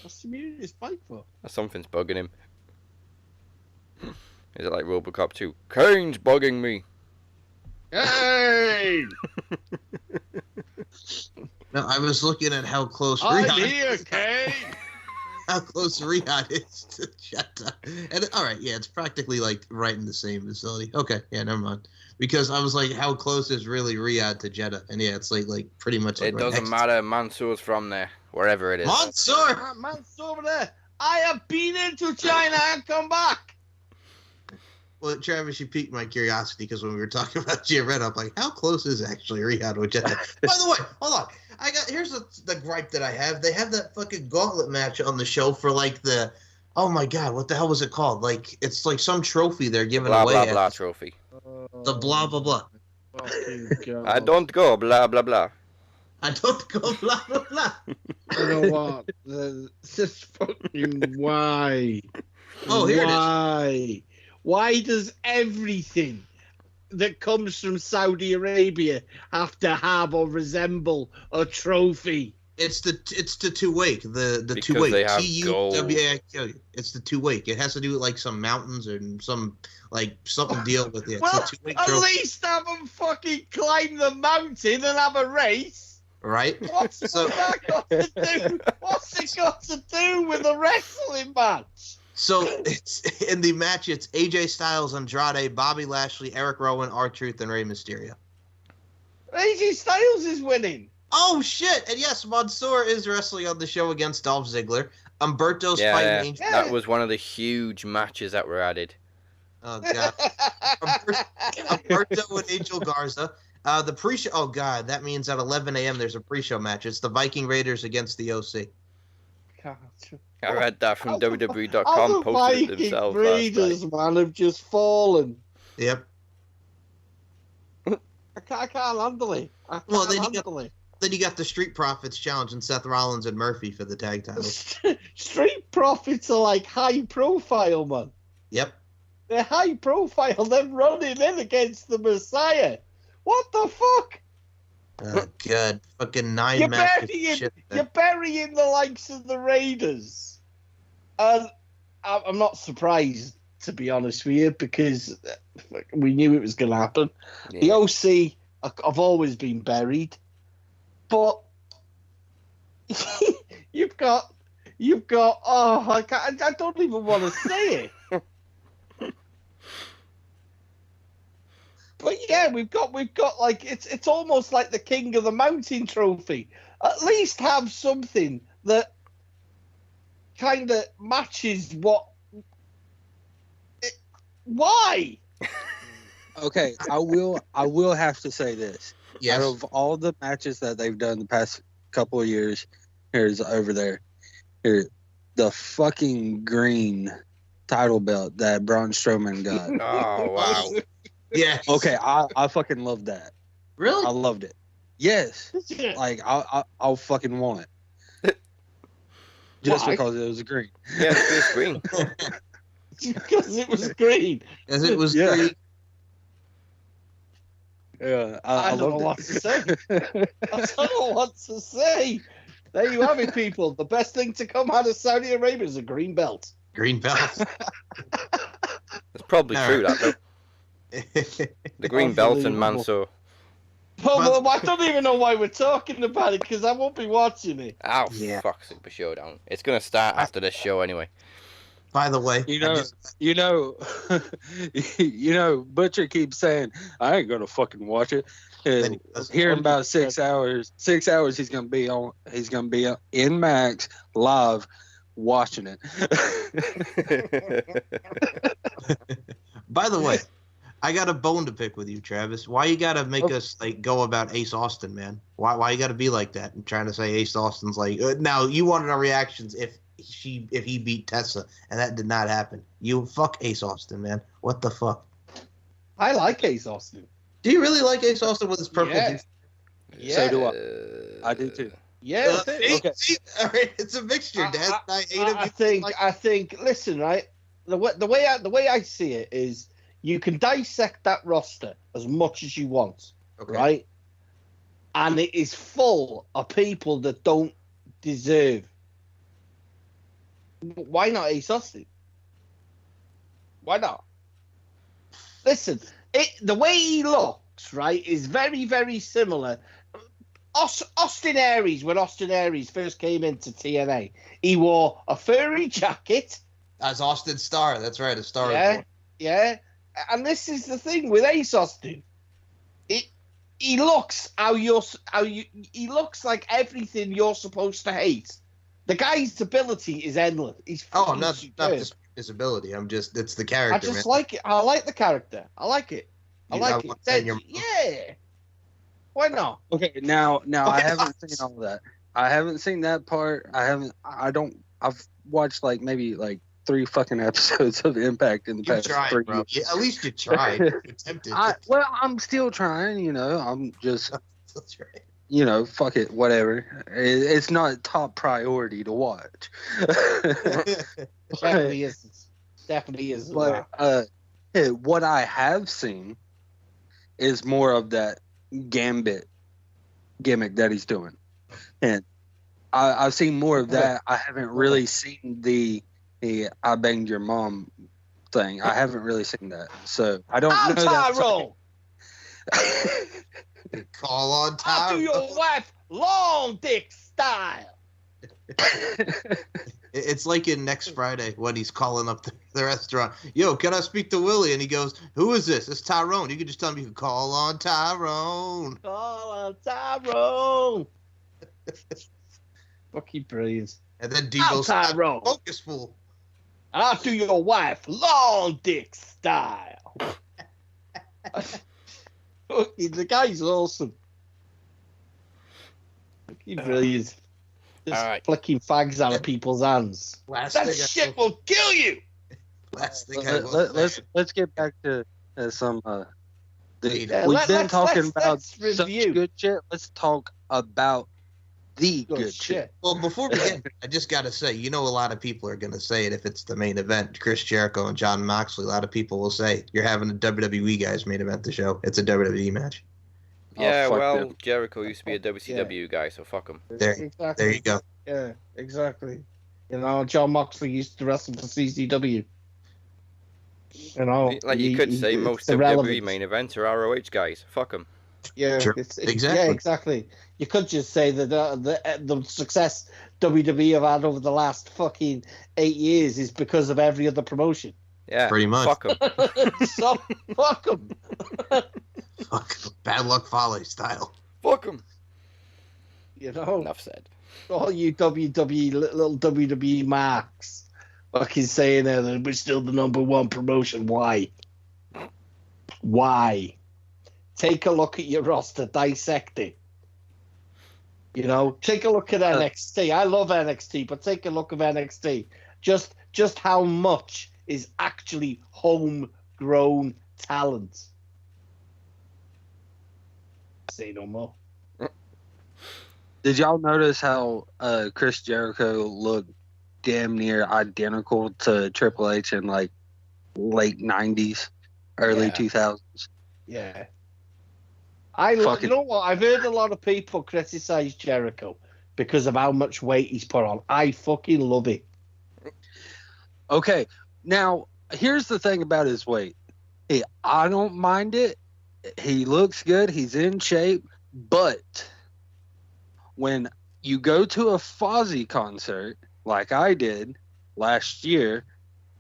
What's the muting his mic for? Something's bugging him. Is it like Robocop 2? Kane's bugging me. Hey! No, I was looking at how close I'm here, Kane! How close Riyadh is to Jeddah. And all right, yeah, it's practically like right in the same facility. Okay, yeah, never mind. Because I was like, how close is really Riyadh to Jeddah? And yeah, it's like pretty much. Like it doesn't matter. Mansoor's from there, wherever it is. Mansoor over there. I have been into China and come back. Well, Travis, you piqued my curiosity because when we were talking about Giorgetto, I'm like, how close is actually Riyadh to Jeddah? By the way, hold on. Here's the gripe that I have. They have that fucking gauntlet match on the show for like the, oh my god, what the hell was it called? Like, it's like some trophy they're giving away. Blah, blah, blah trophy. The blah, blah, blah. I don't go, blah, blah, blah. I don't go, blah, blah, blah. You know what? Just fucking why? Oh, here it is. Why? Why does everything that comes from Saudi Arabia have to have or resemble a trophy? It's the two-wake, the Because two-wake. they have TUWAIK. It's the two-wake. It has to do with like some mountains or some something deal with it. Well, it's a two-wake at trophy. least have them fucking climb the mountain and have a race. Right? What's that got to do? What's it got to do with a wrestling match? So it's in the match. It's AJ Styles, Andrade, Bobby Lashley, Eric Rowan, R-Truth, and Rey Mysterio. AJ Styles is winning. Oh shit! And yes, Mansoor is wrestling on the show against Dolph Ziggler. Umberto's fighting Angel. That was one of the huge matches that were added. Oh god, Umberto and Angel Garza. The pre-show. Oh god, that means at 11 a.m. there's a pre-show match. It's the Viking Raiders against the OC. God. I read that from WWE.com. The Posted it Viking themselves. Raiders, man, have just fallen. Yep. I can't handle it. Then you got the Street Profits challenging Seth Rollins and Murphy for the tag titles. Street Profits are like high profile, man. Yep. They're high profile. They're running in against the Messiah. What the fuck? Oh god, fucking You're matches. burying the likes of the Raiders. And I'm not surprised, to be honest with you, because we knew it was going to happen. Yeah. The OC have always been buried. But you've got. Oh, I don't even want to say it. But yeah, we've got like it's almost like the King of the Mountain trophy. At least have something that kind of matches what. Why? Okay, I will have to say this. Yes. Out of all the matches that they've done the past couple of years, here's over there. Here, the fucking green title belt that Braun Strowman got. Oh wow. Yeah. Okay, I fucking loved that. Really? I loved it. Yes. Like I'll fucking want it. Just because it was green. Yeah, it's green. Because it was green. Because it was green. Yeah, I don't know what to say. I don't know what to say. There you have it, people. The best thing to come out of Saudi Arabia is a green belt. Green belt. It's probably true, that though. The green belt and Mansoor. Well, I don't even know why we're talking about it, because I won't be watching it. Oh, fuck, Super Showdown. It's going to start after this show anyway. By the way, Butcher keeps saying, I ain't gonna fucking watch it. Here in about 6 hours, he's gonna be in Max live watching it. By the way, I got a bone to pick with you, Travis. Why you gotta make us go about Ace Austin, man? Why you gotta be like that and trying to say Ace Austin's now you wanted our reactions if he beat Tessa, and that did not happen. You fuck Ace Austin, man. What the fuck? I like Ace Austin. Do you really like Ace Austin with his purple? Yeah. So do I. I do too. Yeah. See, all right, it's a mixture, Dad. I think. Listen, right. The way I see it is, you can dissect that roster as much as you want, right? And it is full of people that don't deserve. Why not Ace Austin? Why not? Listen, the way he looks, right, is very, very similar. Austin Aries, when Austin Aries first came into TNA, he wore a furry jacket. As Austin Starr, that's right, a Star. Yeah. And this is the thing with Ace Austin. He looks he looks like everything you're supposed to hate. The guy's ability is endless. He's not just his ability. It's the character. I just like it. I like the character. I like it. I like it. Yeah. Why not? Okay, now I haven't seen all that. I haven't seen that part. I've watched maybe 3 fucking episodes of Impact in the past 3 bro. years. At least you tried. You attempted. I'm still trying, I'm just. That's right. fuck it, whatever. It's not top priority to watch. Definitely is. Definitely is. But what I have seen is more of that Gambit gimmick that he's doing, and I've seen more of that. I haven't really seen the "I banged your mom" thing. I haven't really seen that, so I don't know that. Tyrone! Call on Tyrone. I'll do your wife long dick style. It's like in Next Friday when he's calling up the restaurant. Yo, can I speak to Willie? And he goes, who is this? It's Tyrone. You can just tell him you can call on Tyrone. Call on Tyrone. Fucking brilliant. And then Devo's Tyrone. Focus fool. I'll do your wife long dick style. The guy's awesome. Fucking brilliant. Just flicking fags out of people's hands. That shit will kill you. Last thing Let's get back to some. We've been let's talking about such review. good shit. Let's talk about the good shit. Well, before we get, I just got to say, a lot of people are going to say it if it's the main event. Chris Jericho and Jon Moxley. A lot of people will say you're having a WWE guys main event the show. It's a WWE match. Yeah, them. Jericho used to be a WCW guy, so fuck him. There you go. Yeah, exactly. Jon Moxley used to wrestle for CCW. You could say most WWE main events are ROH guys. Fuck them. Yeah, sure. Exactly. Yeah, exactly. You could just say that the success WWE have had over the last fucking 8 years is because of every other promotion. Yeah, pretty much. Fuck them. So, fuck them. Fuck 'em. Bad Luck Fale style. Fuck them. Enough said. All you little WWE marks fucking saying that we're still the #1 promotion. Why? Take a look at your roster, dissect it. Take a look at NXT. I love NXT, but take a look at NXT. Just how much is actually homegrown talent. Say no more. Did y'all notice how Chris Jericho looked damn near identical to Triple H in like late 90s, early 2000s? Yeah. You know what? I've heard a lot of people criticize Jericho because of how much weight he's put on. I fucking love it. Okay. Now, here's the thing about his weight. I don't mind it. He looks good. He's in shape. But when you go to a Fozzy concert, like I did last year,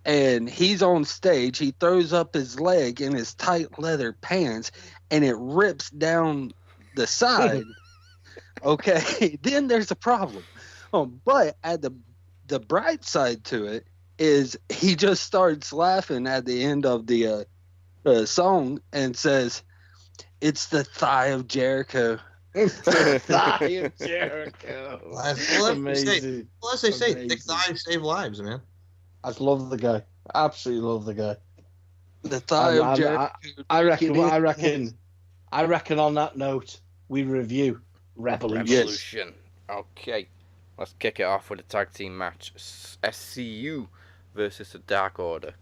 and he's on stage, he throws up his leg in his tight leather pants, and it rips down the side, okay, then there's a problem. But at the bright side to it is he just starts laughing at the end of the song and says, "It's the thigh of Jericho." It's the thigh of Jericho. Amazing. Well, as they say, thick thighs save lives, man. I love the guy. Absolutely love the guy. The thigh of Jericho. I reckon on that note, we review Revolution. Okay. Let's kick it off with a tag team match. SCU versus the Dark Order.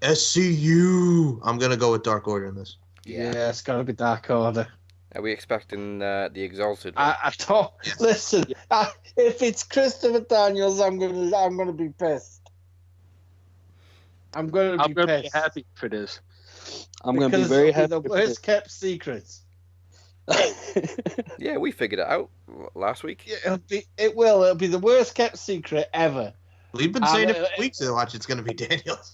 SCU. I'm going to go with Dark Order in this. Yeah, it's got to be Dark Order. Are we expecting the Exalted? I don't. Listen, if it's Christopher Daniels, I'm gonna be pissed. I'm gonna be happy for this. I'm gonna be very happy. The worst kept secret. Yeah, we figured it out last week. Yeah, it'll be the worst kept secret ever. We've been saying it for weeks to watch. It's gonna be Daniels.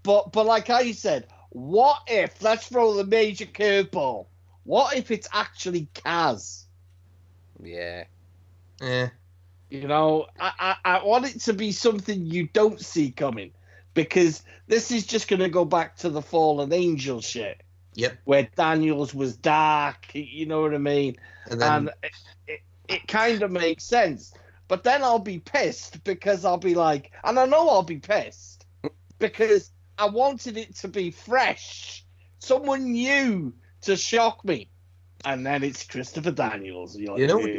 But like I said, what if? Let's throw the major curveball. What if it's actually Kaz? Yeah. I want it to be something you don't see coming, because this is just going to go back to the Fallen Angel shit. Yep. Where Daniels was dark, you know what I mean? And it kind of makes sense. But then I'll be pissed because I'll be like, and I know I'll be pissed because I wanted it to be fresh, someone new to shock me. And then it's Christopher Daniels. You're like, You know what?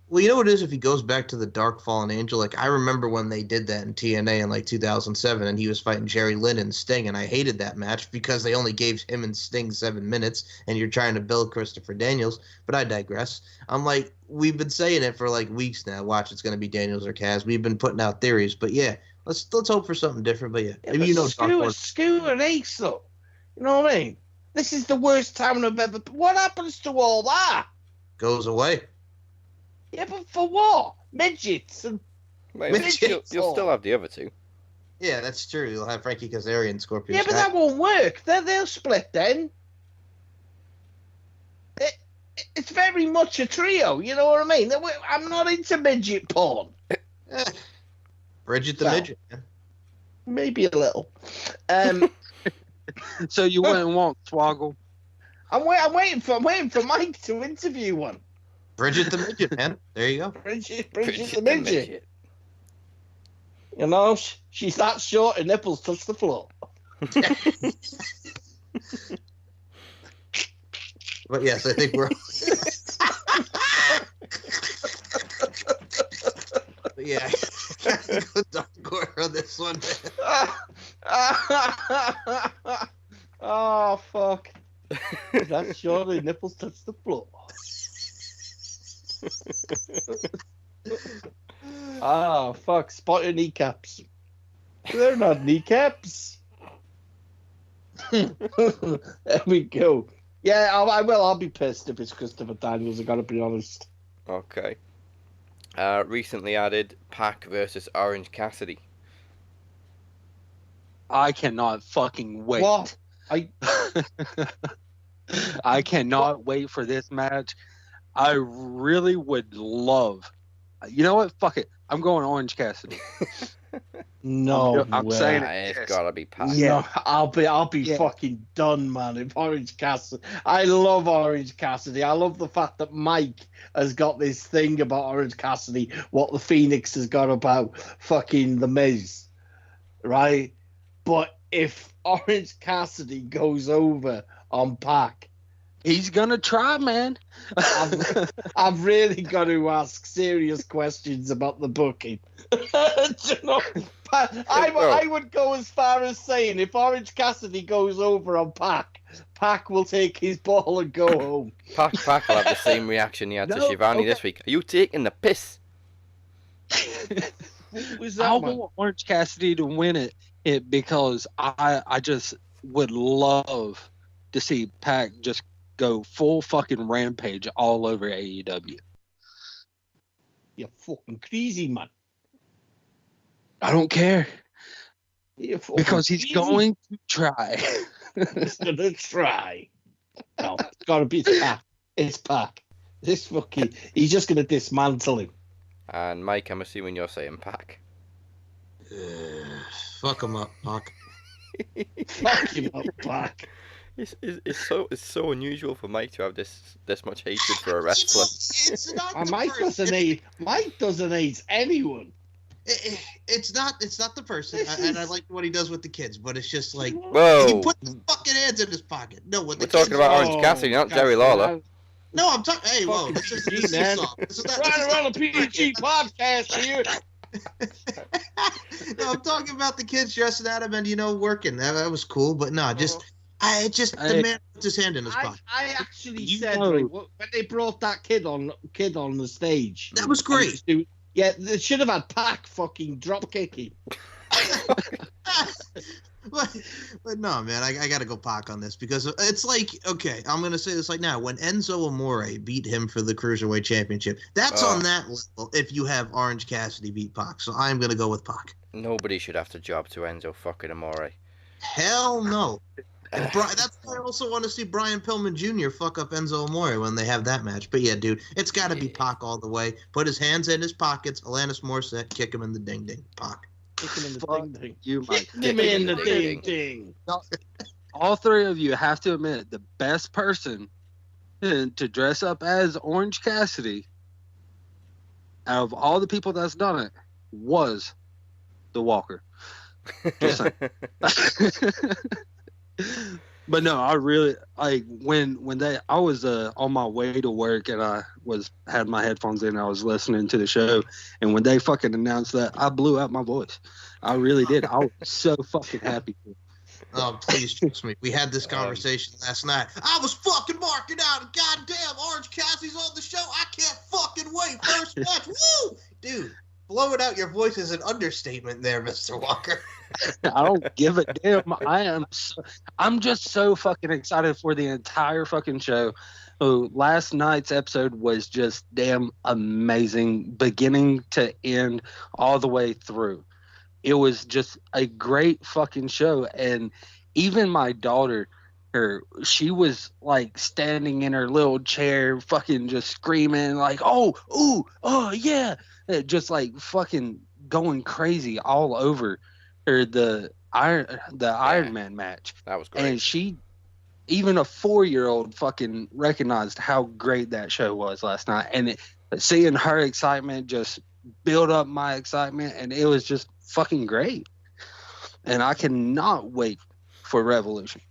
Well, you know what it is if he goes back to the Dark Fallen Angel? Like, I remember when they did that in TNA in, like, 2007, and he was fighting Jerry Lynn and Sting, and I hated that match because they only gave him and Sting 7 minutes, and you're trying to build Christopher Daniels. But I digress. I'm like, we've been saying it for, like, weeks now. Watch, it's going to be Daniels or Kaz. We've been putting out theories. But, yeah, let's hope for something different. But, yeah. Maybe screw an ace, though. You know what I mean? This is the worst time I've ever... What happens to all that? Goes away. Yeah, but for what? Midgets and You'll still have the other two. Yeah, that's true. You'll have Frankie Kazarian and Scorpio Yeah, Sky. but that won't work. They'll split then. It's very much a trio, you know what I mean? I'm not into midget porn. Bridget the Midget. Man. Maybe a little. So you wouldn't want Swoggle? I'm waiting for Mike to interview one. Bridget the Midget, man. There you go. Bridget the Midget. You know, she's that short, her nipples touch the floor. But yes, I think we're... But yeah, dark on this one, man. Oh, fuck. That short, her nipples touch the floor. Oh, fuck. Spot your kneecaps. They're not kneecaps. There we go. Yeah, I will. I'll be pissed if it's Christopher Daniels, I gotta be honest. Okay. Recently added Pac versus Orange Cassidy. I cannot fucking wait. What? I cannot wait for this match. I really would love. You know what? Fuck it. I'm going Orange Cassidy. No, I'm saying It's gotta be Pac. Yeah, I'll be fucking done, man. If Orange Cassidy, I love Orange Cassidy. I love the fact that Mike has got this thing about Orange Cassidy, what the Phoenix has got about fucking the Miz, right? But if Orange Cassidy goes over on Pac, he's gonna try, man. I've really got to ask serious questions about the booking. You know, I would go as far as saying if Orange Cassidy goes over on Pac will take his ball and go home. Pac will have the same reaction he had to Shivani this week. Are you taking the piss? I want Orange Cassidy to win it because I just would love to see Pac just go full fucking rampage all over AEW. You're fucking crazy, man. I don't care. Because he's crazy. going to try. He's going to try. No, it's got to be Pac. It's Pac. This fucking... He's just going to dismantle him. And Mike, I'm assuming you're saying Pac. Fuck him up, Pac. Fuck him up, Pac. It's so unusual for Mike to have this much hatred for a wrestler. It's not Mike doesn't hate anyone. It's not the person, and I like what he does with the kids, but it's just like, whoa, he put his fucking hands in his pocket. No, what we're talking about Orange Cassidy, not Jerry Lawler. No, I'm talking. Hey, whoa, this is Right around the PG podcast here. No, I'm talking about the kids dressing at him and working. That was cool, but no, the man puts his hand in his pocket. I actually said when they brought that kid on the stage. That was great. Yeah, they should have had Pac fucking drop kicking. But no, man, I got to go Pac on this because it's like, okay, I'm going to say this like now. When Enzo Amore beat him for the Cruiserweight Championship, that's on that level if you have Orange Cassidy beat Pac. So I'm going to go with Pac. Nobody should have to job to Enzo fucking Amore. Hell no. That's why I also want to see Brian Pillman Jr. fuck up Enzo Amore when they have that match. But yeah, dude, it's got to be Pac all the way. Put his hands in his pockets. Alanis Morissette, kick him in the ding ding. Pac. Kick him in the ding ding. You might kick him in the ding ding. All three of you have to admit the best person to dress up as Orange Cassidy out of all the people that's done it was the Walker. Just saying. But no, I really like when I was on my way to work and I had my headphones in and I was listening to the show, and when they fucking announced that, I blew out my voice. I really did. I was so fucking happy. Oh, please trust me. We had this conversation last night. I was fucking marking out. Goddamn, Orange Cassidy's on the show. I can't fucking wait. First match. Woo! Dude, blowing out your voice is an understatement there, Mr. Walker. I don't give a damn. I'm just so fucking excited for the entire fucking show. Oh, last night's episode was just damn amazing, beginning to end, all the way through. It was just a great fucking show, and even my daughter, she was like standing in her little chair, fucking just screaming like, "Oh, ooh, oh yeah," just like fucking going crazy all over the Iron Man match. That was great. And even a 4-year-old fucking recognized how great that show was last night, and seeing her excitement just build up my excitement, and it was just fucking great. And I cannot wait for Revolution.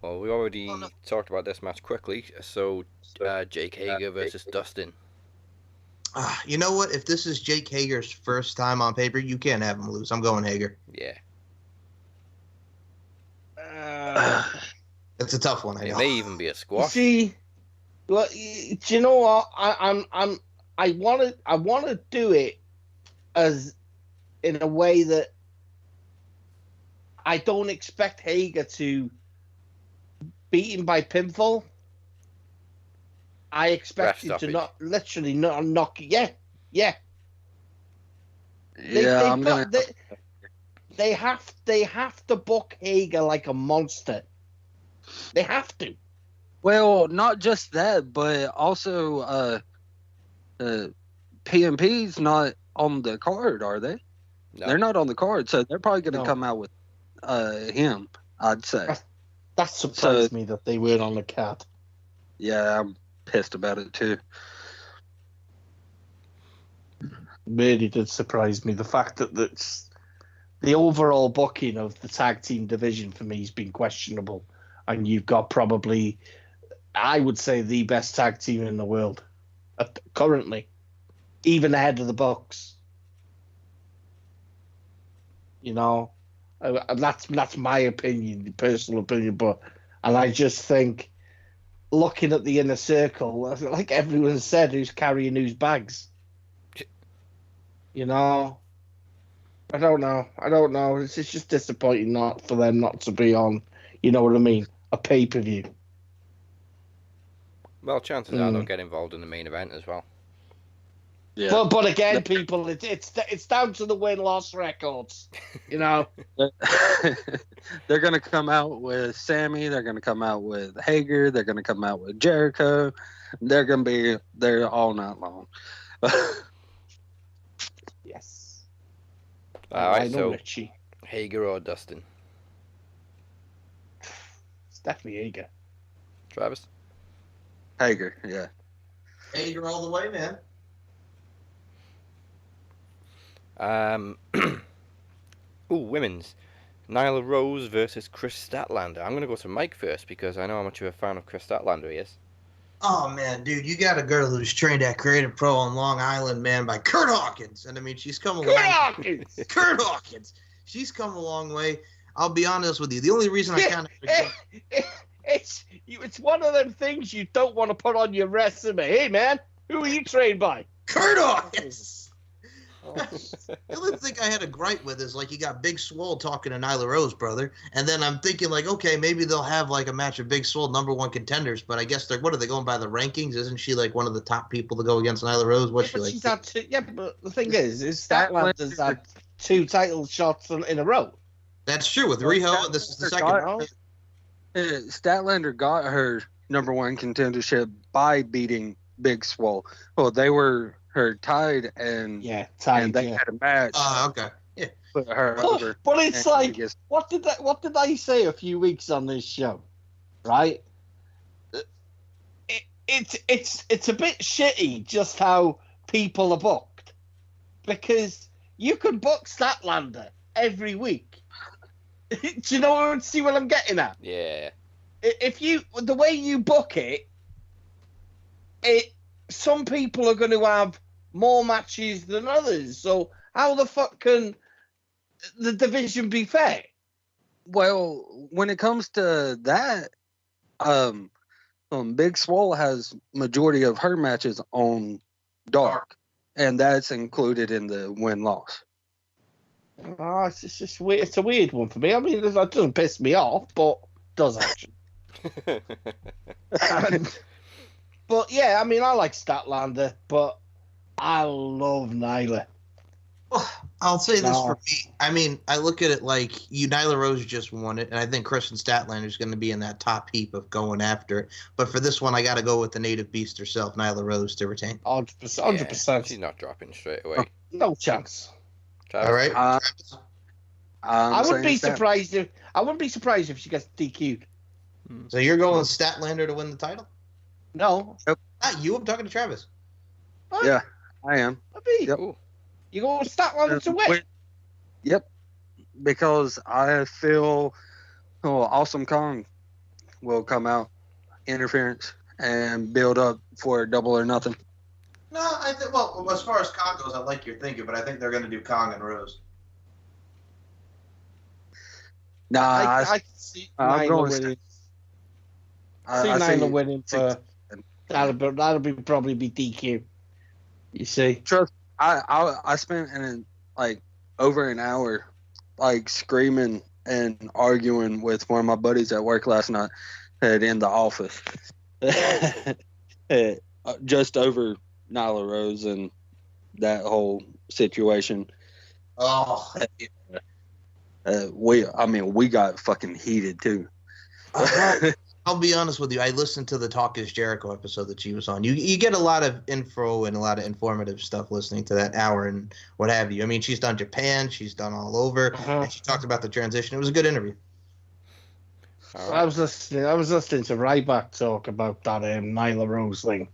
Well, we already talked about this match quickly, so Jake Hager versus Dustin. You know what? If this is Jake Hager's first time on paper, you can't have him lose. I'm going Hager. Yeah. It's a tough one. It may even be a squash. See, well, do you know what? I want to do it as in a way that I don't expect Hager to beat him by pinfall. I expect him to not knock. Yeah. They have to book Hager like a monster. They have to. Well, not just that, but also PMP's not on the card, are they? No. They're not on the card, so they're probably going to come out with him, I'd say. That surprised me that they weren't on the card. Yeah, I'm pissed about it too. Really did surprise me. The fact that the overall booking of the tag team division for me has been questionable. And you've got probably, I would say, the best tag team in the world currently, even ahead of the Bucks. You know, that's my opinion, personal opinion. And I just think, looking at the inner circle, like everyone said, who's carrying whose bags. You know, I don't know. It's just disappointing for them not to be on. You know what I mean? A pay-per-view. Well, chances are they'll get involved in the main event as well. Yeah. But again, people, it's down to the win-loss records. You know, they're going to come out with Sammy. They're going to come out with Hager. They're going to come out with Jericho. They're going to be there all night long. Yes. All right, so Richie. Hager or Dustin? It's definitely Hager. Travis? Hager, yeah. Hager all the way, man. Women's. Nyla Rose versus Chris Statlander. I'm going to go to Mike first because I know how much of a fan of Chris Statlander he is. Oh, man, dude, you got a girl who's trained at Creative Pro on Long Island, man, by Kurt Hawkins. And, I mean, she's come a long way. Kurt Hawkins. She's come a long way. I'll be honest with you. The only reason I kind of... It's one of them things you don't want to put on your resume. Hey, man, who are you trained by? Kurt Hawkins. The only thing I had a gripe with is, like, you got Big Swole talking to Nyla Rose, brother. And then I'm thinking, like, okay, maybe they'll have, like, a match of Big Swole, #1 contenders. But I guess what are they going by the rankings? Isn't she, like, one of the top people to go against Nyla Rose? What's she like? She's had but the thing is Statlander's had 2 title shots in a row. That's true with Riho, and this is the second. Statlander got her #1 contendership by beating Big Swole. Well, they were tied and and they had a match. Oh, okay. Yeah. Put her over. But it's like, what did I say a few weeks on this show? Right? It's a bit shitty just how people are booked, because you can book Statlander every week. Do you know? See what I'm getting at? Yeah. the way you book it, some people are going to have more matches than others. So how the fuck can the division be fair? Well, when it comes to that, Big Swole has majority of her matches on Dark, and that's included in the win-loss. Oh, it's just weird. It's a weird one for me. I mean, it doesn't piss me off, but it does actually. But yeah, I mean, I like Statlander, but I love Nyla. Well, I'll say this for me. I mean, I look at it like Nyla Rose just won it, and I think Kristen Statlander is going to be in that top heap of going after it. But for this one, I got to go with the native beast herself, Nyla Rose, to retain. 100%. She's not dropping straight away. No chance. Travis? All right. I wouldn't be surprised if she gets DQ'd. So you're going with Statlander to win the title? No. Not you. I'm talking to Travis. What? Yeah, I am. Yep. You go with Statlander to win? Yep. Because I feel Awesome Kong will come out, interference, and build up for Double or Nothing. No, I think. Well, as far as Kong goes, I like your thinking, but I think they're going to do Kong and Rose. Nah, I see Nyla winning. I see Nyla winning for that'll be probably be DQ. You see, trust. I spent over an hour screaming and arguing with one of my buddies at work last night in the office just over Nyla Rose and that whole situation. Oh, we got fucking heated too. I'll be honest with you. I listened to the Talk is Jericho episode that she was on. You get a lot of info and a lot of informative stuff listening to that hour and what have you. I mean, she's done Japan. She's done all over. And she talked about the transition. It was a good interview. Right. I was listening to Ryback talk about that Nyla Rose thing.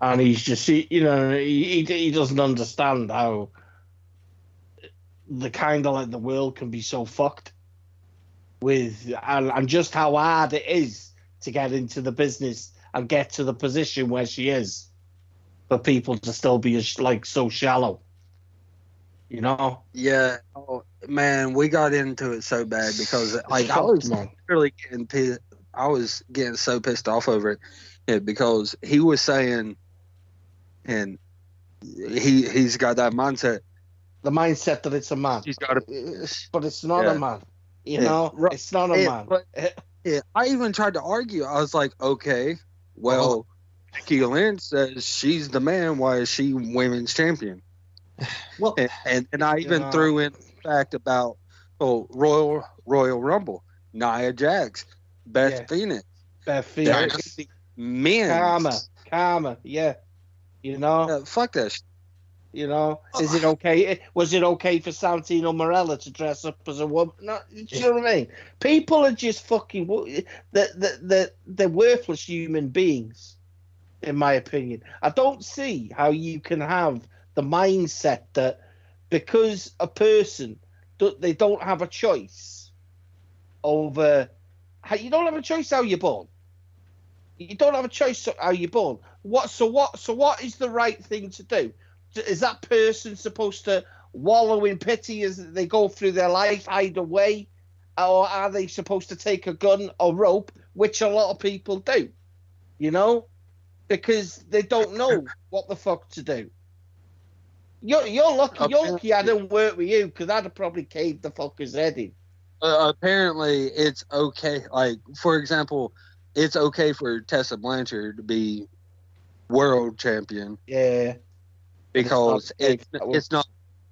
And he's just, he doesn't understand how the world can be so fucked with, and just how hard it is to get into the business and get to the position where she is, for people to still be so shallow, Yeah, man, we got into it so bad because I was really getting pissed. I was getting so pissed off over it because he was saying, and he's got that mindset. The mindset that it's a man. He's got but it's not a man. It's not a man. But, I even tried to argue. I was like, okay, well, Becky Lynch says she's the man. Why is she women's champion? Well, and I even threw in the fact about Royal Rumble, Nia Jax, Beth Phoenix, men's Karma, yeah. Fuck that shit. Is it okay? Was it okay for Santino Marella to dress up as a woman? No, you know what I mean? People are just fucking they're worthless human beings, in my opinion. I don't see how you can have the mindset that because a person they don't have a choice over how you don't have a choice how you're born. You don't have a choice how you're born. What is the right thing to do? Is that person supposed to wallow in pity as they go through their life, hide away? Or are they supposed to take a gun or rope, which a lot of people do, because they don't know what the fuck to do. You're lucky I don't work with you, because I'd have probably caved the fucker's head in. Apparently, it's okay. For example, it's okay for Tessa Blanchard to be world champion. Yeah. Because it's not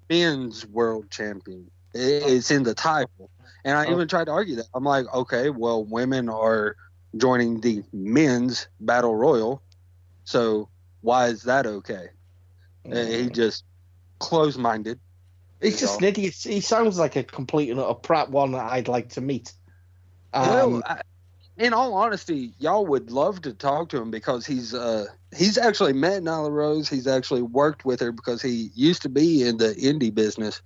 men's world champion. It's in the title. And I even tried to argue that. I'm like, okay, well, women are joining the men's battle royal. So why is that okay? He just close-minded. He's just an idiot. He sounds like a complete and utter prat one that I'd like to meet. In all honesty, y'all would love to talk to him because he's actually met Nyla Rose. He's actually worked with her because he used to be in the indie business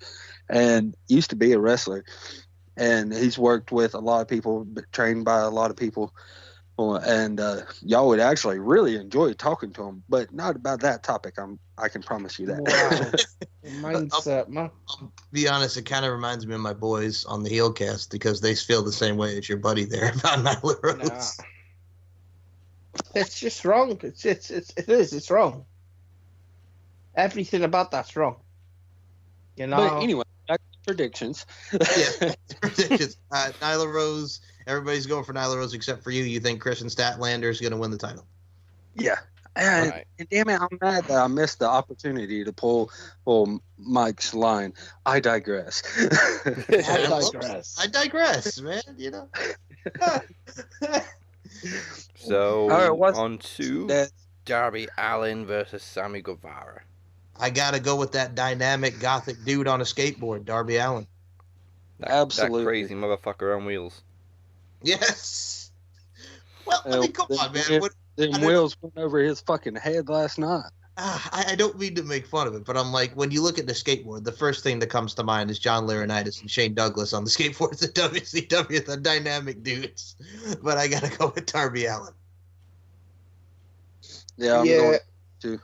and used to be a wrestler. and he's worked with a lot of people, trained by a lot of people. And y'all would actually really enjoy talking to him, but not about that topic. I can promise you that. Wow. Mindset, man. I'll be honest, it kind of reminds me of my boys on the Heelcast because they feel the same way as your buddy there about Nyla Rose. Nah. It's just wrong. It's wrong. Everything about that's wrong. You know. But anyway, back to predictions. Yeah, predictions. Nyla Rose. Everybody's going for Nyla Rose except for you. You think Kristen Statlander is going to win the title? Yeah. And damn it, I'm mad that I missed the opportunity to pull Mike's line. I digress. I digress, man. You know. So right, on to Darby Allin versus Sammy Guevara. I gotta go with that dynamic gothic dude on a skateboard, Darby Allin. Absolutely. That crazy motherfucker on wheels. Yes. Well, I mean, come on, man. Them wheels went over his fucking head last night. I don't mean to make fun of it, but I'm like, when you look at the skateboard, the first thing that comes to mind is John Laurinaitis and Shane Douglas on the skateboards at WCW, the dynamic dudes. But I gotta go with Darby Allin. Yeah, I'm going to.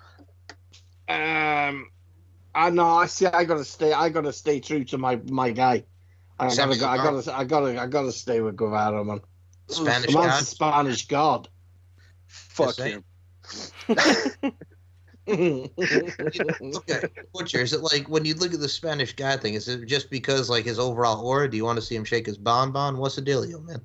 I know. I see. I gotta stay true to my guy. I gotta stay with Guevara, man. Spanish the man's God. a Spanish god. Fuck him. Okay, Butcher, is it like when you look at the Spanish guy thing, is it just because like his overall aura? Do you want to see him shake his bonbon? What's the dealio, man?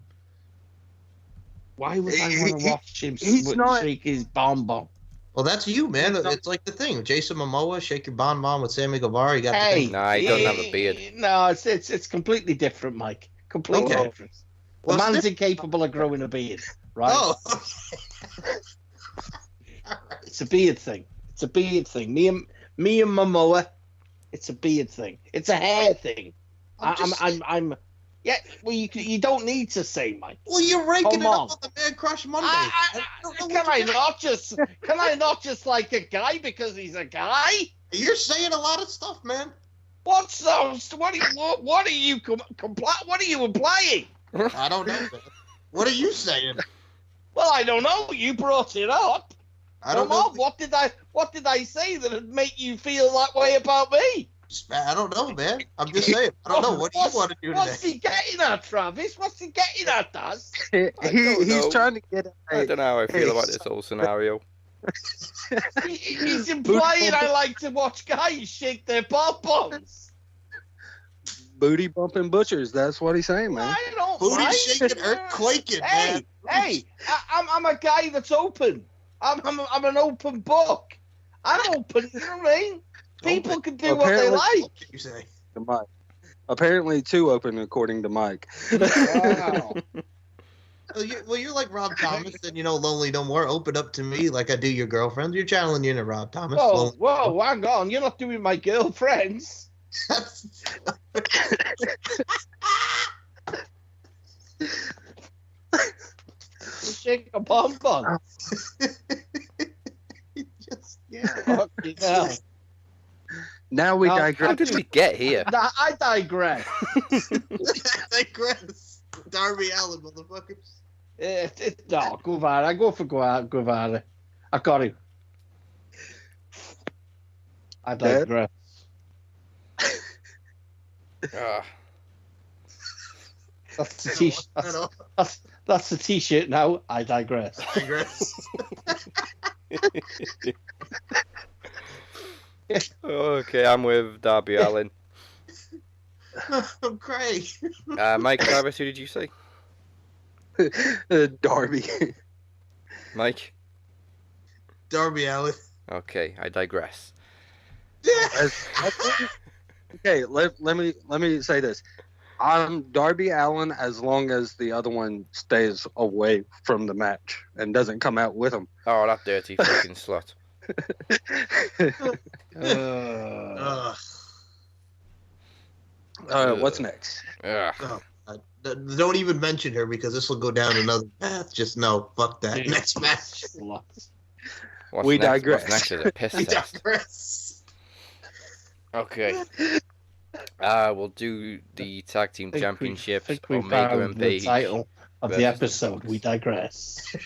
Why would I want to watch him shake his bonbon? Well, that's you, man. It's like the thing. Jason Momoa, shake your bonbon with Sammy Guevara. You got the thing. Nah, he doesn't have a beard. No, it's completely different, Mike. Completely different. The man's incapable of growing a beard, right? Oh. It's a beard thing. It's a beard thing. Me and Momoa, it's a beard thing. It's a hair thing. I'm. Yeah, well, you don't need to say, Mike. Well, you're ranking it up on the Man Crush Monday. Can I not just like a guy because he's a guy? You're saying a lot of stuff, man. What are you implying? I don't know, man. What are you saying? Well, I don't know. You brought it up. I don't know. What did I say that would make you feel that way about me? I don't know, man. I'm just saying. I don't know. What do you want to do today? What's he getting at, Travis? What's he getting at, Daz? He's trying to get at. I don't know how I feel about this whole scenario. He's implying I like to watch guys shake their pom-poms. Booty bumping butchers. That's what he's saying, man. I don't Booty mind. shaking, earthquaking, man. Hey, I'm a guy that's open. I'm an open book. I'm open. You know what I mean? People can do what they like. You say. Mike. Apparently too open, according to Mike. Wow. Well, you're like Rob Thomas, and Lonely No More. Open up to me like I do your girlfriends. You're channeling in Rob Thomas. Whoa, hang on. You're not doing my girlfriends. Shake a bonbon. Fucking hell. Now we digress. How did we get here? I digress. Digress. Darby Allin, motherfuckers. No, Guevara. I go for Guevara. I got him. I digress. That's the t-shirt. That's the t-shirt now. I digress. Okay, I'm with Darby Allin. I'm crying. Mike Travis, who did you say? Darby. Mike? Darby Allin. Okay, I digress. Okay, let me say this. I'm Darby Allin as long as the other one stays away from the match and doesn't come out with him. Oh, that dirty fucking slut. What's next? Don't even mention her because this will go down another path. Just no, fuck that. Next match. We digress. What's next is a piss test. Digress. Okay. We'll do the tag team championships. I think we Omega found and the Page title of the versus episode. Bucks. We digress.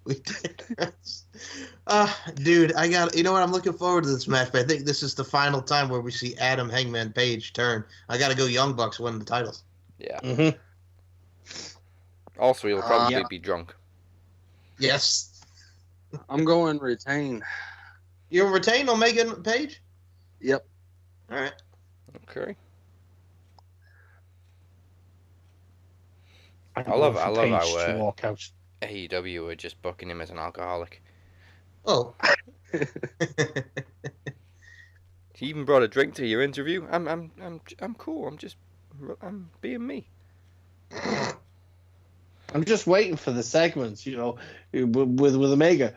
We digress. Dude, you know what? I'm looking forward to this match, but I think this is the final time where we see Adam Hangman Page turn. I got to go Young Bucks win the titles. Yeah. Mm-hmm. Also, he'll probably Yeah. be drunk. Yes. I'm going retain. You'll retain Omega and Page? Yep. All right. Okay. I love Page how to walk out. AEW are just booking him as an alcoholic. Oh. He even brought a drink to your interview. I'm cool. I'm being me. I'm just waiting for the segments, you know, with Omega.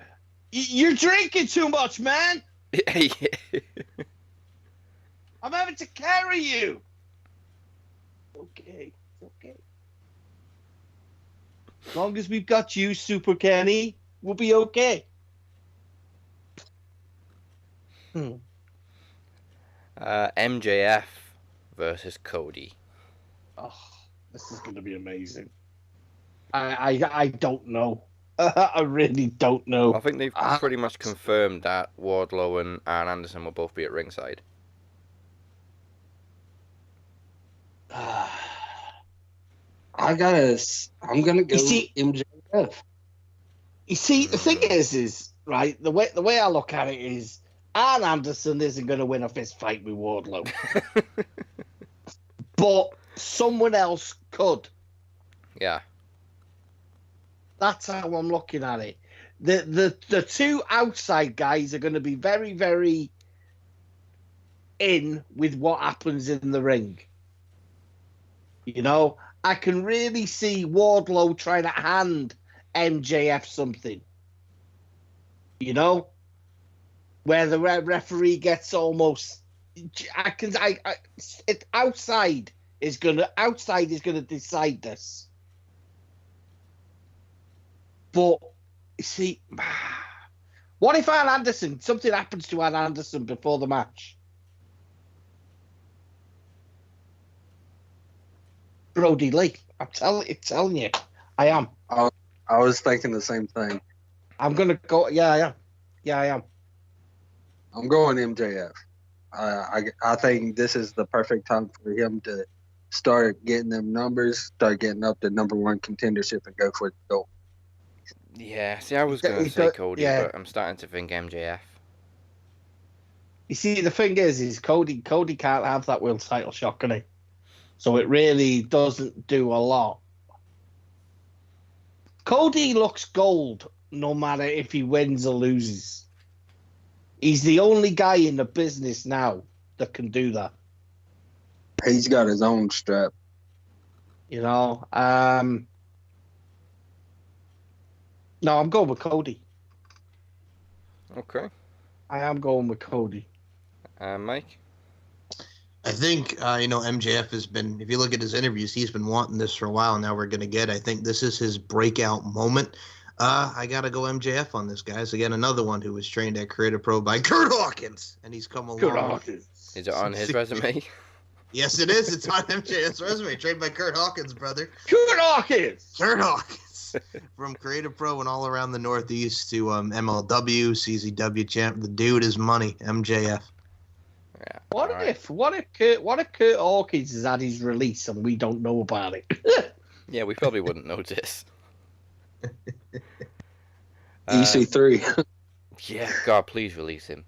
You're drinking too much, man. I'm having to carry you. Okay. As long as we've got you, Super Kenny, we'll be okay. MJF versus Cody. Oh, this is going to be amazing. I don't know. I really don't know. I think they've pretty much confirmed that Wardlow and Anderson will both be at ringside. I'm gonna go MJF. You see, the thing is right. The way I look at it is, Arn Anderson isn't going to win a fist fight with Wardlow, but someone else could. Yeah. That's how I'm looking at it. The two outside guys are going to be very, very in with what happens in the ring. You know, I can really see Wardlow trying to hand MJF something. You know, where the referee gets almost. Outside is gonna decide this. But see, what if something happens to Arn Anderson before the match? Brody Lee, I'm telling you, I am. I was thinking the same thing. I'm gonna go. Yeah, I am. I'm going MJF. I think this is the perfect time for him to start getting them numbers, start getting up to number one contendership, and go for the goal. Yeah, see, I was going to say Cody, but I'm starting to think MJF. You see, the thing is Cody can't have that world title shot, can he? So it really doesn't do a lot. Cody looks gold no matter if he wins or loses. He's the only guy in the business now that can do that. He's got his own strap. You know, no, I'm going with Cody. Okay. I am going with Cody. Mike? I think, MJF has been, if you look at his interviews, he's been wanting this for a while. Now we're going to get, I think this is his breakout moment. I got to go MJF on this, guys. Again, another one who was trained at Creative Pro by Kurt Hawkins. And he's come along. Kurt Hawkins. Is it on his resume? Yes, it is. It's on MJF's resume. Trained by Kurt Hawkins, brother. Kurt Hawkins! Kurt Hawkins. From Creative Pro and all around the Northeast to MLW, CZW champ. The dude is money. MJF. Yeah. What if Kurt Hawkins has had his release and we don't know about it? Yeah, we probably wouldn't notice. EC3. Yeah, God, please release him.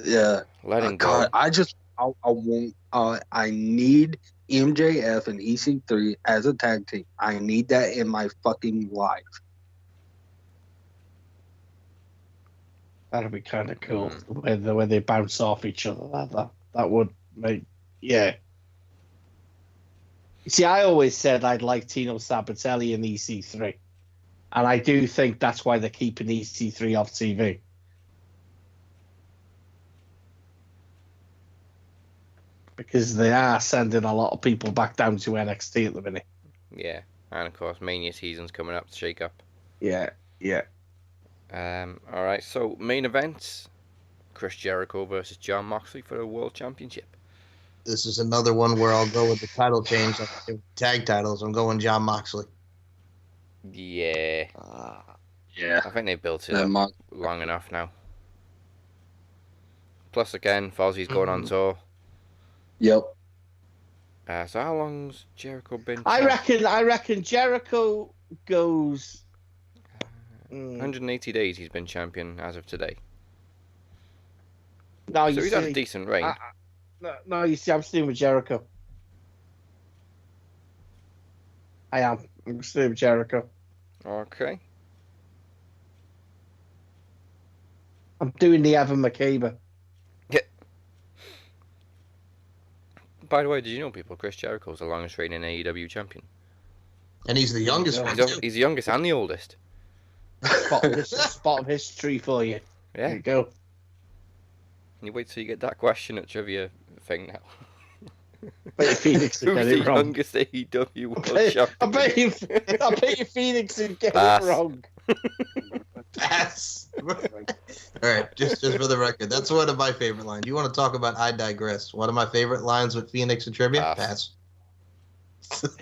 Yeah. Let him go. God, I need MJF and EC3 as a tag team. I need that in my fucking life. That'd be kind of cool. The way they bounce off each other. That would make, yeah. See, I always said I'd like Tino Sabatelli and EC3. And I do think that's why they're keeping EC3 off TV. Because they are sending a lot of people back down to NXT at the minute. Yeah, and of course, Mania season's coming up to shake up. Yeah. All right, so main events: Chris Jericho versus Jon Moxley for the World Championship. this is another one where I'll go with the title change, like tag titles. I'm going Jon Moxley. Yeah. Yeah. I think they built it up long enough now. Plus, again, Fozzie's going on tour. Yep. So how long's Jericho been? I reckon Jericho goes 180 days he's been champion as of today. No, so he's had a decent reign. No, you see, I'm staying with Jericho. I'm staying with Jericho. Okay. I'm doing the Evan McCabe. Yeah. By the way, did you know, people, Chris Jericho's the longest reigning AEW champion? And he's the youngest one, He's the youngest and the oldest. Spot of history for you. Yeah. There you go. You wait till you get that question at trivia thing now. Bet you Phoenix would Who's get it the wrong. youngest AEW world champion? I bet you Phoenix would get Pass. it wrong. Pass. All right, just for the record, that's one of my favorite lines. You want to talk about I digress? One of my favorite lines with Phoenix and trivia? Pass.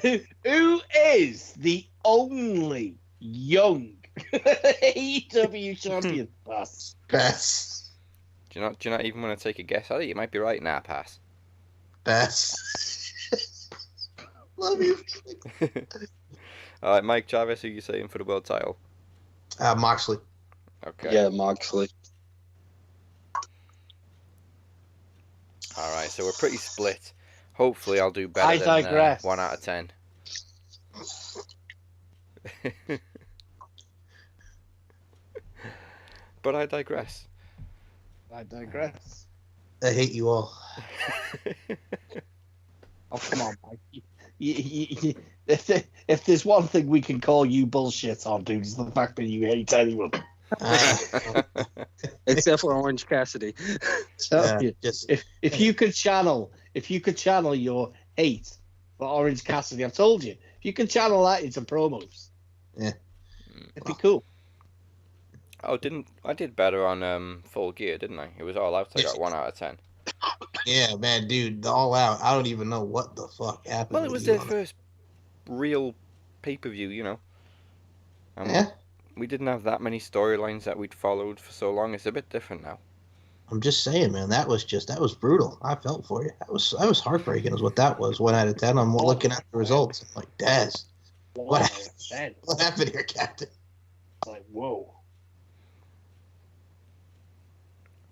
Who is the only young AEW champion? Pass. Pass. Do you not even want to take a guess at it? You might be right. Nah, pass. Pass. Love you. All right, Mike Travis, who you saying for the world title? Moxley. Okay. Yeah, Moxley. All right, so we're pretty split. Hopefully, I'll do better I than digress. 1 out of 10. But I digress. I digress. I hate you all. Oh, come on, Mike. If there's one thing we can call you bullshit on, dude, it's the fact that you hate anyone. Except for Orange Cassidy. So, if you could channel your hate for Orange Cassidy, I've told you, if you can channel that into promos, it'd be cool. Oh, I did better on Full Gear, didn't I? It was All Out. I got 1 out of 10. Yeah, man, dude, the All Out. I don't even know what the fuck happened. Well, it was their first real pay-per-view, you know. Yeah. We didn't have that many storylines that we'd followed for so long. It's a bit different now. I'm just saying, man, that was brutal. I felt for you. That was heartbreaking is what that was. 1 out of 10. I'm looking at the results. I'm like, Daz, what happened here, Captain? It's like, whoa.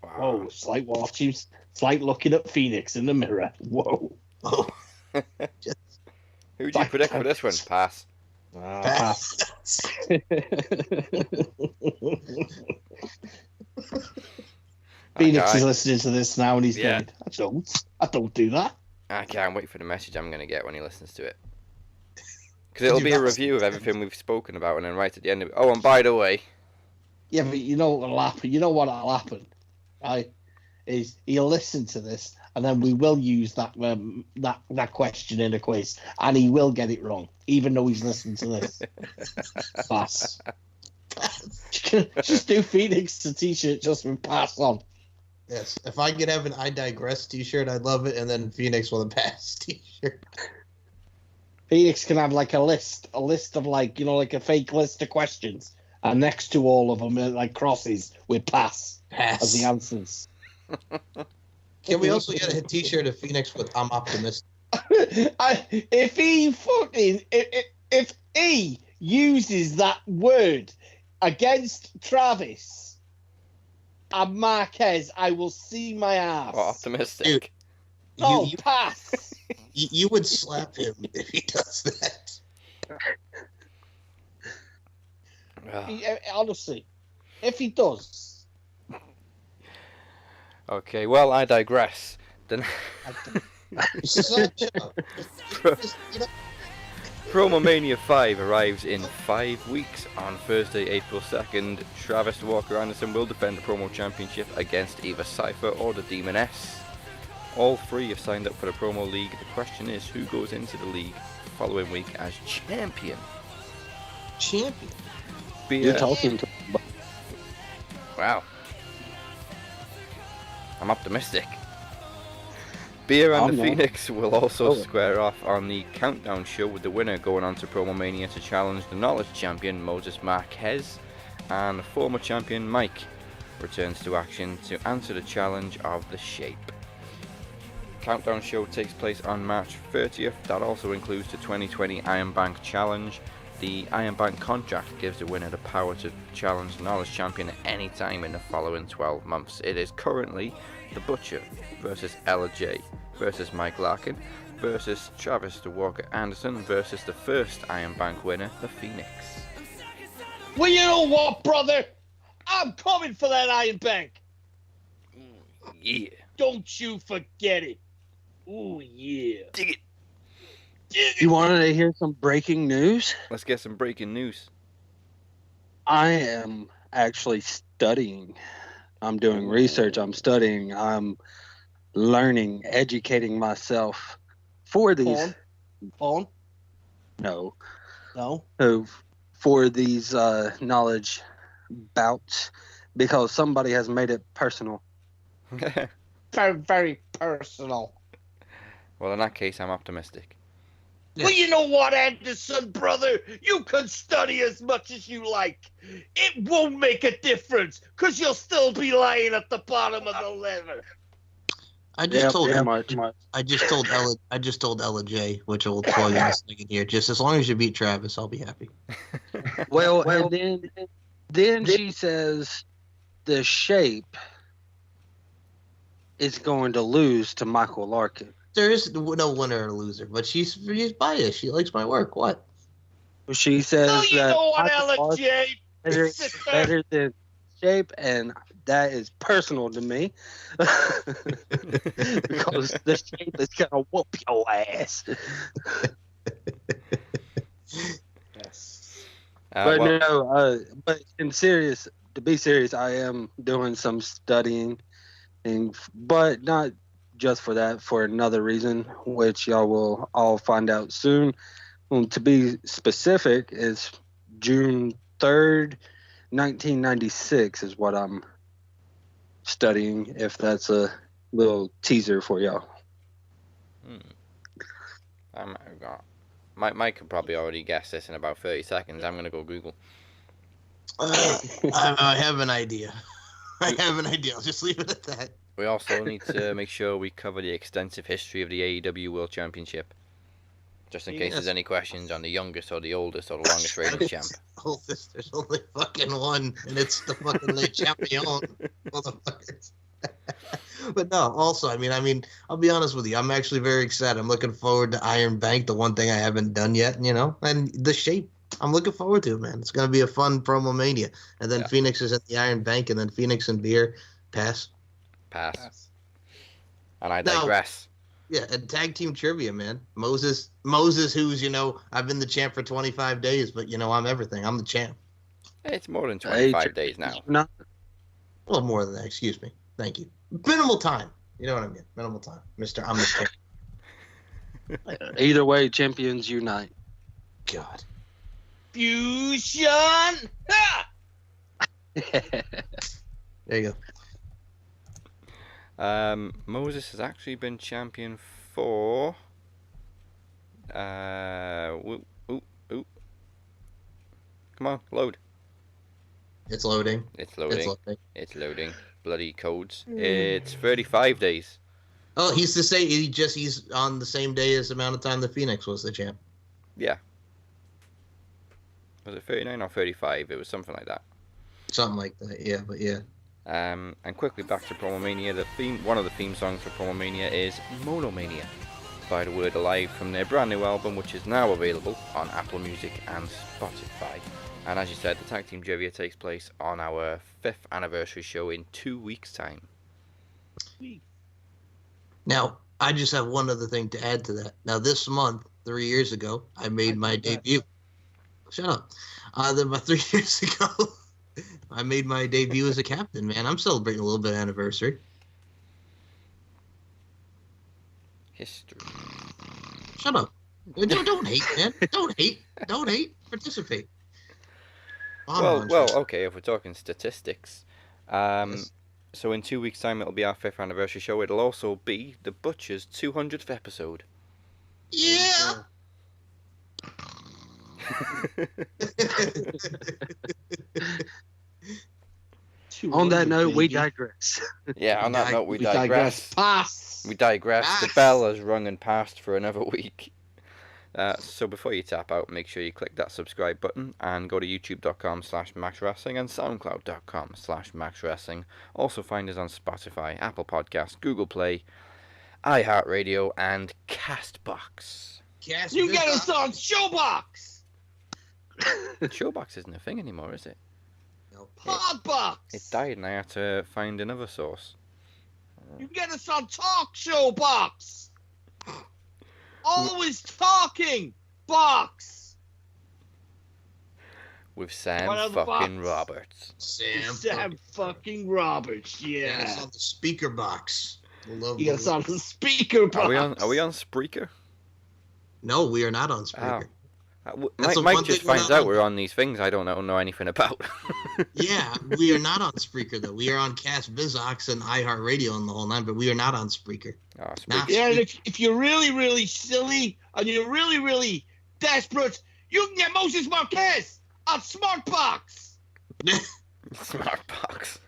Wow. Whoa, it's like watching, it's like looking at Phoenix in the mirror. Whoa. Oh. Who do you predict for this one? Pass. Pass. Phoenix is listening to this now and he's going, I don't do that. I can't wait for the message I'm going to get when he listens to it. Because it'll be a review of everything we've spoken about, and then right at the end of it, oh, and by the way. Yeah, but you know what'll happen? You know what'll happen, right? Is he'll listen to this, and then we will use that question in a quiz, and he will get it wrong, even though he's listening to this. Pass. Just do Phoenix a t-shirt just with pass on. Yes, if I could have an I digress t-shirt, I'd love it, and then Phoenix with a pass t-shirt. Phoenix can have like a list of like, you know, like a fake list of questions, and next to all of them are like crosses with pass as the answers. Can we also get a t-shirt of Phoenix with I'm optimistic? If he uses that word against Travis and Marquez, I will see my ass. Oh, optimistic. Dude, no, pass. You would slap him if he does that. Honestly, if he does. Okay, well, I digress. Then Promo Mania 5 arrives in 5 weeks on Thursday, April 2nd. Travis Walker Anderson will defend the Promo Championship against either Cypher or the Demoness. All 3 have signed up for the Promo League. The question is, who goes into the league the following week as champion? You're talking to... Wow. I'm optimistic. Beer and the Phoenix will also square off on the Countdown show, with the winner going on to Promo Mania to challenge the Knowledge champion Moses Marquez, and former champion Mike returns to action to answer the challenge of the Shape. Countdown show takes place on March 30th. That also includes the 2020 Iron Bank Challenge. The Iron Bank contract gives the winner the power to challenge the Knowledge champion at any time in the following 12 months. It is currently The Butcher versus LJ versus Mike Larkin versus Travis the Walker Anderson versus the first Iron Bank winner, the Phoenix. Well, you know what, brother? I'm coming for that Iron Bank. Yeah. Don't you forget it. Ooh, yeah. Dig it. You wanted to hear some breaking news? Let's get some breaking news. I am actually studying. I'm doing research. I'm studying. I'm learning, educating myself for these. Porn? No. No? For these knowledge bouts, because somebody has made it personal. Very, very personal. Well, in that case, I'm optimistic. Yeah. Well, you know what, Anderson, brother? You can study as much as you like. It won't make a difference, because you'll still be lying at the bottom of the ladder. I just told Ella J, which will plug in a second here. Just as long as you beat Travis, I'll be happy. Well, and then she says the Shape is going to lose to Michael Larkin. There is no winner or loser, but she's biased. She likes my work. What? She says you that know what, Ella J? Better than Shape, and that is personal to me because the Shape is gonna whoop your ass. Yes. But to be serious, I am doing some studying, but not just for that, for another reason, which y'all will all find out soon. To be specific, is June 3rd, 1996 is what I'm studying, if that's a little teaser for y'all. Mike could probably already guess this in about 30 seconds. I'm going to go Google. I have an idea. I'll just leave it at that. We also need to make sure we cover the extensive history of the AEW World Championship. Just in case there's any questions on the youngest or the oldest or the longest reigning champ. Oldest, there's only fucking one, and it's the fucking Le Champion. Motherfuckers. But no, also, I mean, I'll be honest with you. I'm actually very excited. I'm looking forward to Iron Bank, the one thing I haven't done yet, and the Shape. I'm looking forward to it, man. It's going to be a fun promo mania. And then Phoenix is at the Iron Bank, and then Phoenix and Beer pass. And I digress. Yeah, and tag team trivia, man. Moses, who's, I've been the champ for 25 days, but, I'm everything. I'm the champ. It's more than 25 days now. A little more than that, excuse me. Thank you. Minimal time. You know what I mean? Minimal time. I'm the champ. Either way, champions unite. God. Fusion! Ha! There you go. Moses has actually been champion for. Come on, load. It's loading. It's loading. Bloody codes. It's 35 days. Oh, he's the same. He's on the same day as the amount of time the Phoenix was the champ. Yeah. Was it 39 or 35? It was something like that. Something like that, yeah, but yeah. And quickly back to Promo Mania. One of the theme songs for Promo Mania is Monomania by The Word Alive from their brand new album, which is now available on Apple Music and Spotify. And as you said, the Tag Team Trivia takes place on our 5th anniversary show in 2 weeks' time. Now, I just have one other thing to add to that. Now, this month, 3 years ago, I made my debut. Shut up. Then about 3 years ago, I made my debut as a captain, man. I'm celebrating a little bit of anniversary. History. Shut up. Don't hate, man. Don't hate. Participate. Well, okay, if we're talking statistics, So in 2 weeks' time, it'll be our 5th anniversary show. It'll also be the Butcher's 200th episode. Yeah. On that note, we digress. Yeah, on that note, we digress. Pass. We digress. The bell has rung and passed for another week. So before you tap out, make sure you click that subscribe button and go to youtube.com/maxwrestling and soundcloud.com/maxwrestling. Also find us on Spotify, Apple Podcasts, Google Play, iHeartRadio, and Castbox. You get us on Showbox. Showbox isn't a thing anymore, is it? Podbox. It died and I had to find another source. You get us on Talk Show Box. Always talking box. With Sam Whatever fucking box. Roberts. Sam fucking Roberts, yeah. Get us on the speaker box. You get us on the speaker box. Are we on Spreaker? No, we are not on speaker. Mike just finds out we're on these things I don't know anything about. Yeah, we are not on Spreaker, though. We are on Cast Bizox and iHeartRadio and the whole nine, but we are not on Spreaker. Oh, Spreaker. Yeah, and if you're really, really silly and you're really, really desperate, you can get Moses Marquez on Smartbox. Smartbox.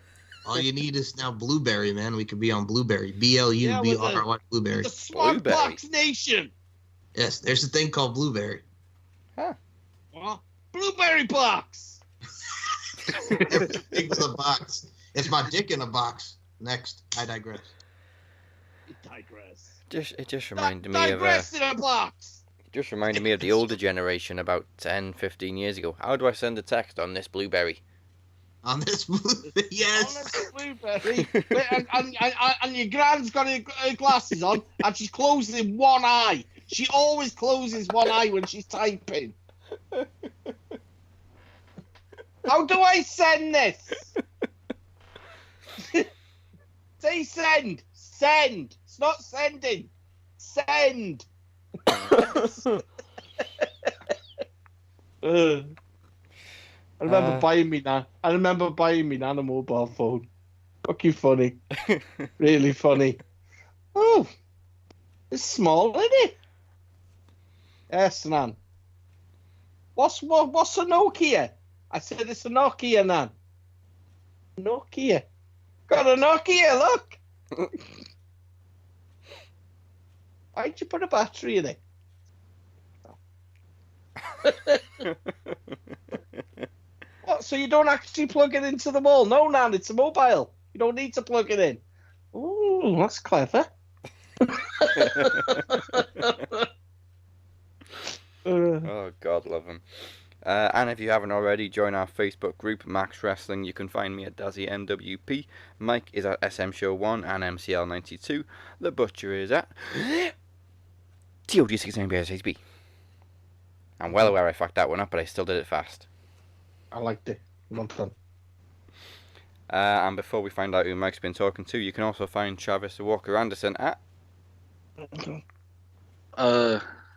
All you need is now Blueberry, man. We could be on Blueberry. BLUBRY, Blueberry. The Smartbox Nation. Yes, there's a thing called Blueberry. Huh. Well, Blueberry Box. Everything's a box. It's my dick in a box. Next, I digress. It just reminded me of in a box. just reminded me of the older generation about 10, 15 years ago. How do I send a text on this Blueberry? On this Blueberry, yes. On this Blueberry. and your grand's got her glasses on and she's closing one eye. She always closes one eye when she's typing. How do I send this? Say send. Send. It's not sending. Send. I remember buying me Nan. I remember buying me Nan a mobile phone. Fucking funny. Really funny. Oh, it's small, isn't it? Yes, Nan. What's a Nokia? I said it's a Nokia, Nan. Nokia. Got a Nokia, look. Why'd you put a battery in it? What? So you don't actually plug it into the wall? No, Nan, it's a mobile. You don't need to plug it in. Ooh, that's clever. Oh, God love him. And if you haven't already, join our Facebook group, Max Wrestling. You can find me at Dazzy MWP. Mike is at SM Show 1 and MCL92. The Butcher is at TOG69BSHB. I'm well aware I fucked that one up, but I still did it fast. I liked it. Well done. And before we find out who Mike's been talking to, you can also find Travis Walker Anderson at...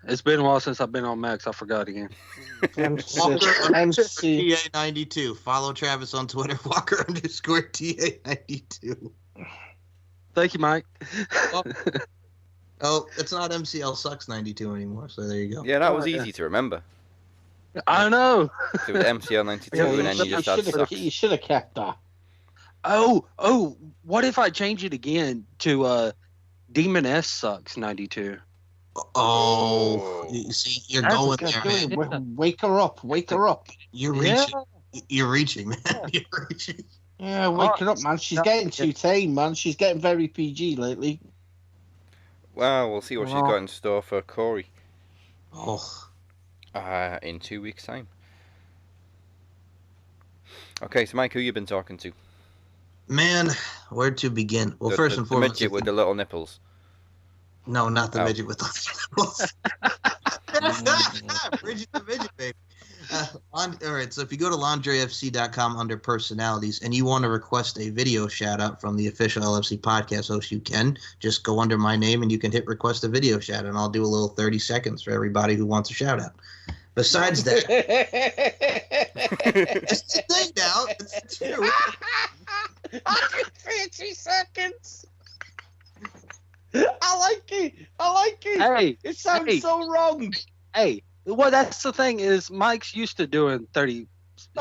It's been a while since I've been on Max. I forgot again. MC TA92. Follow Travis on Twitter. Walker_TA92. Thank you, Mike. Oh, it's not MCL Sucks 92 anymore. So there you go. Yeah, that was easy to remember. I know. So with MCL 92, and then you just had Sucks. You should have kept that. Oh, what if I change it again to Demon S Sucks 92? Oh, you see, you're going there, man. Wake her up. Wake her up. You're reaching. You're reaching, man. You're reaching. Yeah, wake her up, man. She's getting too tame, man. She's getting very PG lately. Well, we'll see what she's got in store for Corey. Oh. In 2 weeks' time. Okay, so Mike, who you been talking to? Man, where to begin? Well, first and foremost, the midget with the little nipples. No, not the midget with the nipples. Bridget the midget, baby. All right, so if you go to laundryfc.com under personalities and you want to request a video shout out from the official LFC podcast host, you can just go under my name and you can hit request a video shout out, and I'll do a little 30 seconds for everybody who wants a shout out. Besides that, it's the thing now. It's true. 130 seconds. I like it. Hey, it sounds so wrong. Hey, well, that's the thing is Mike's used to doing 30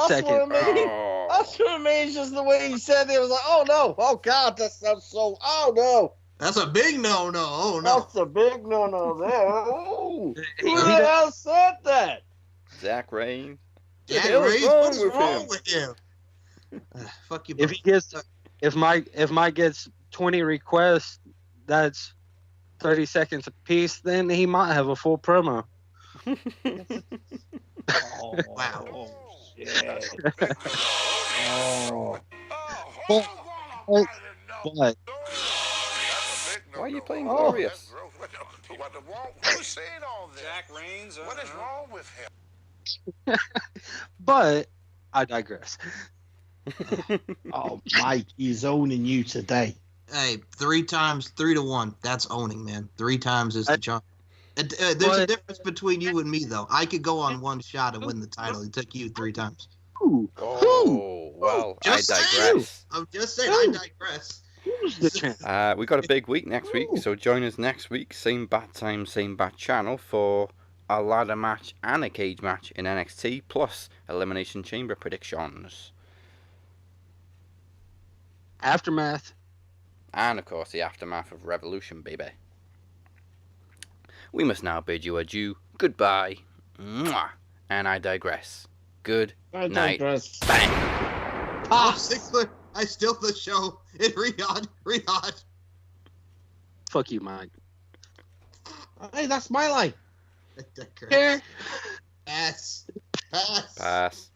seconds. What I mean. That's what I mean. It's just the way he said it. It was like, oh no, oh God, that sounds so. Oh no. That's a big no. Oh no. That's a big no there. Oh, who the hell said that? Zach Rain. Jack Rain, what's wrong with him? Fuck you. If Mike gets 20 requests, that's 30 seconds a piece. Then he might have a full promo. Oh wow. Oh, shit. But why are you playing Glorious? Who's saying all this? Jack Rains. What is wrong with him? But I digress. Oh, Mike, he's owning you today. Hey, 3 times, 3-1. That's owning, man. 3 times is the charm. There's a difference between you and me, though. I could go on one shot and win the title. It took you 3 times. Oh, well, I digress. I'm just saying, I digress. We got a big week next week, so join us next week, same bat time, same bat channel, for a ladder match and a cage match in NXT, plus Elimination Chamber predictions. Aftermath. And, of course, the aftermath of Revolution, baby. We must now bid you adieu. Goodbye. Mwah. And I digress. Good night. Bang. Top Sigler, I steal the show in Riyadh. Fuck you, Mike. Hey, that's my line. Pass. Pass.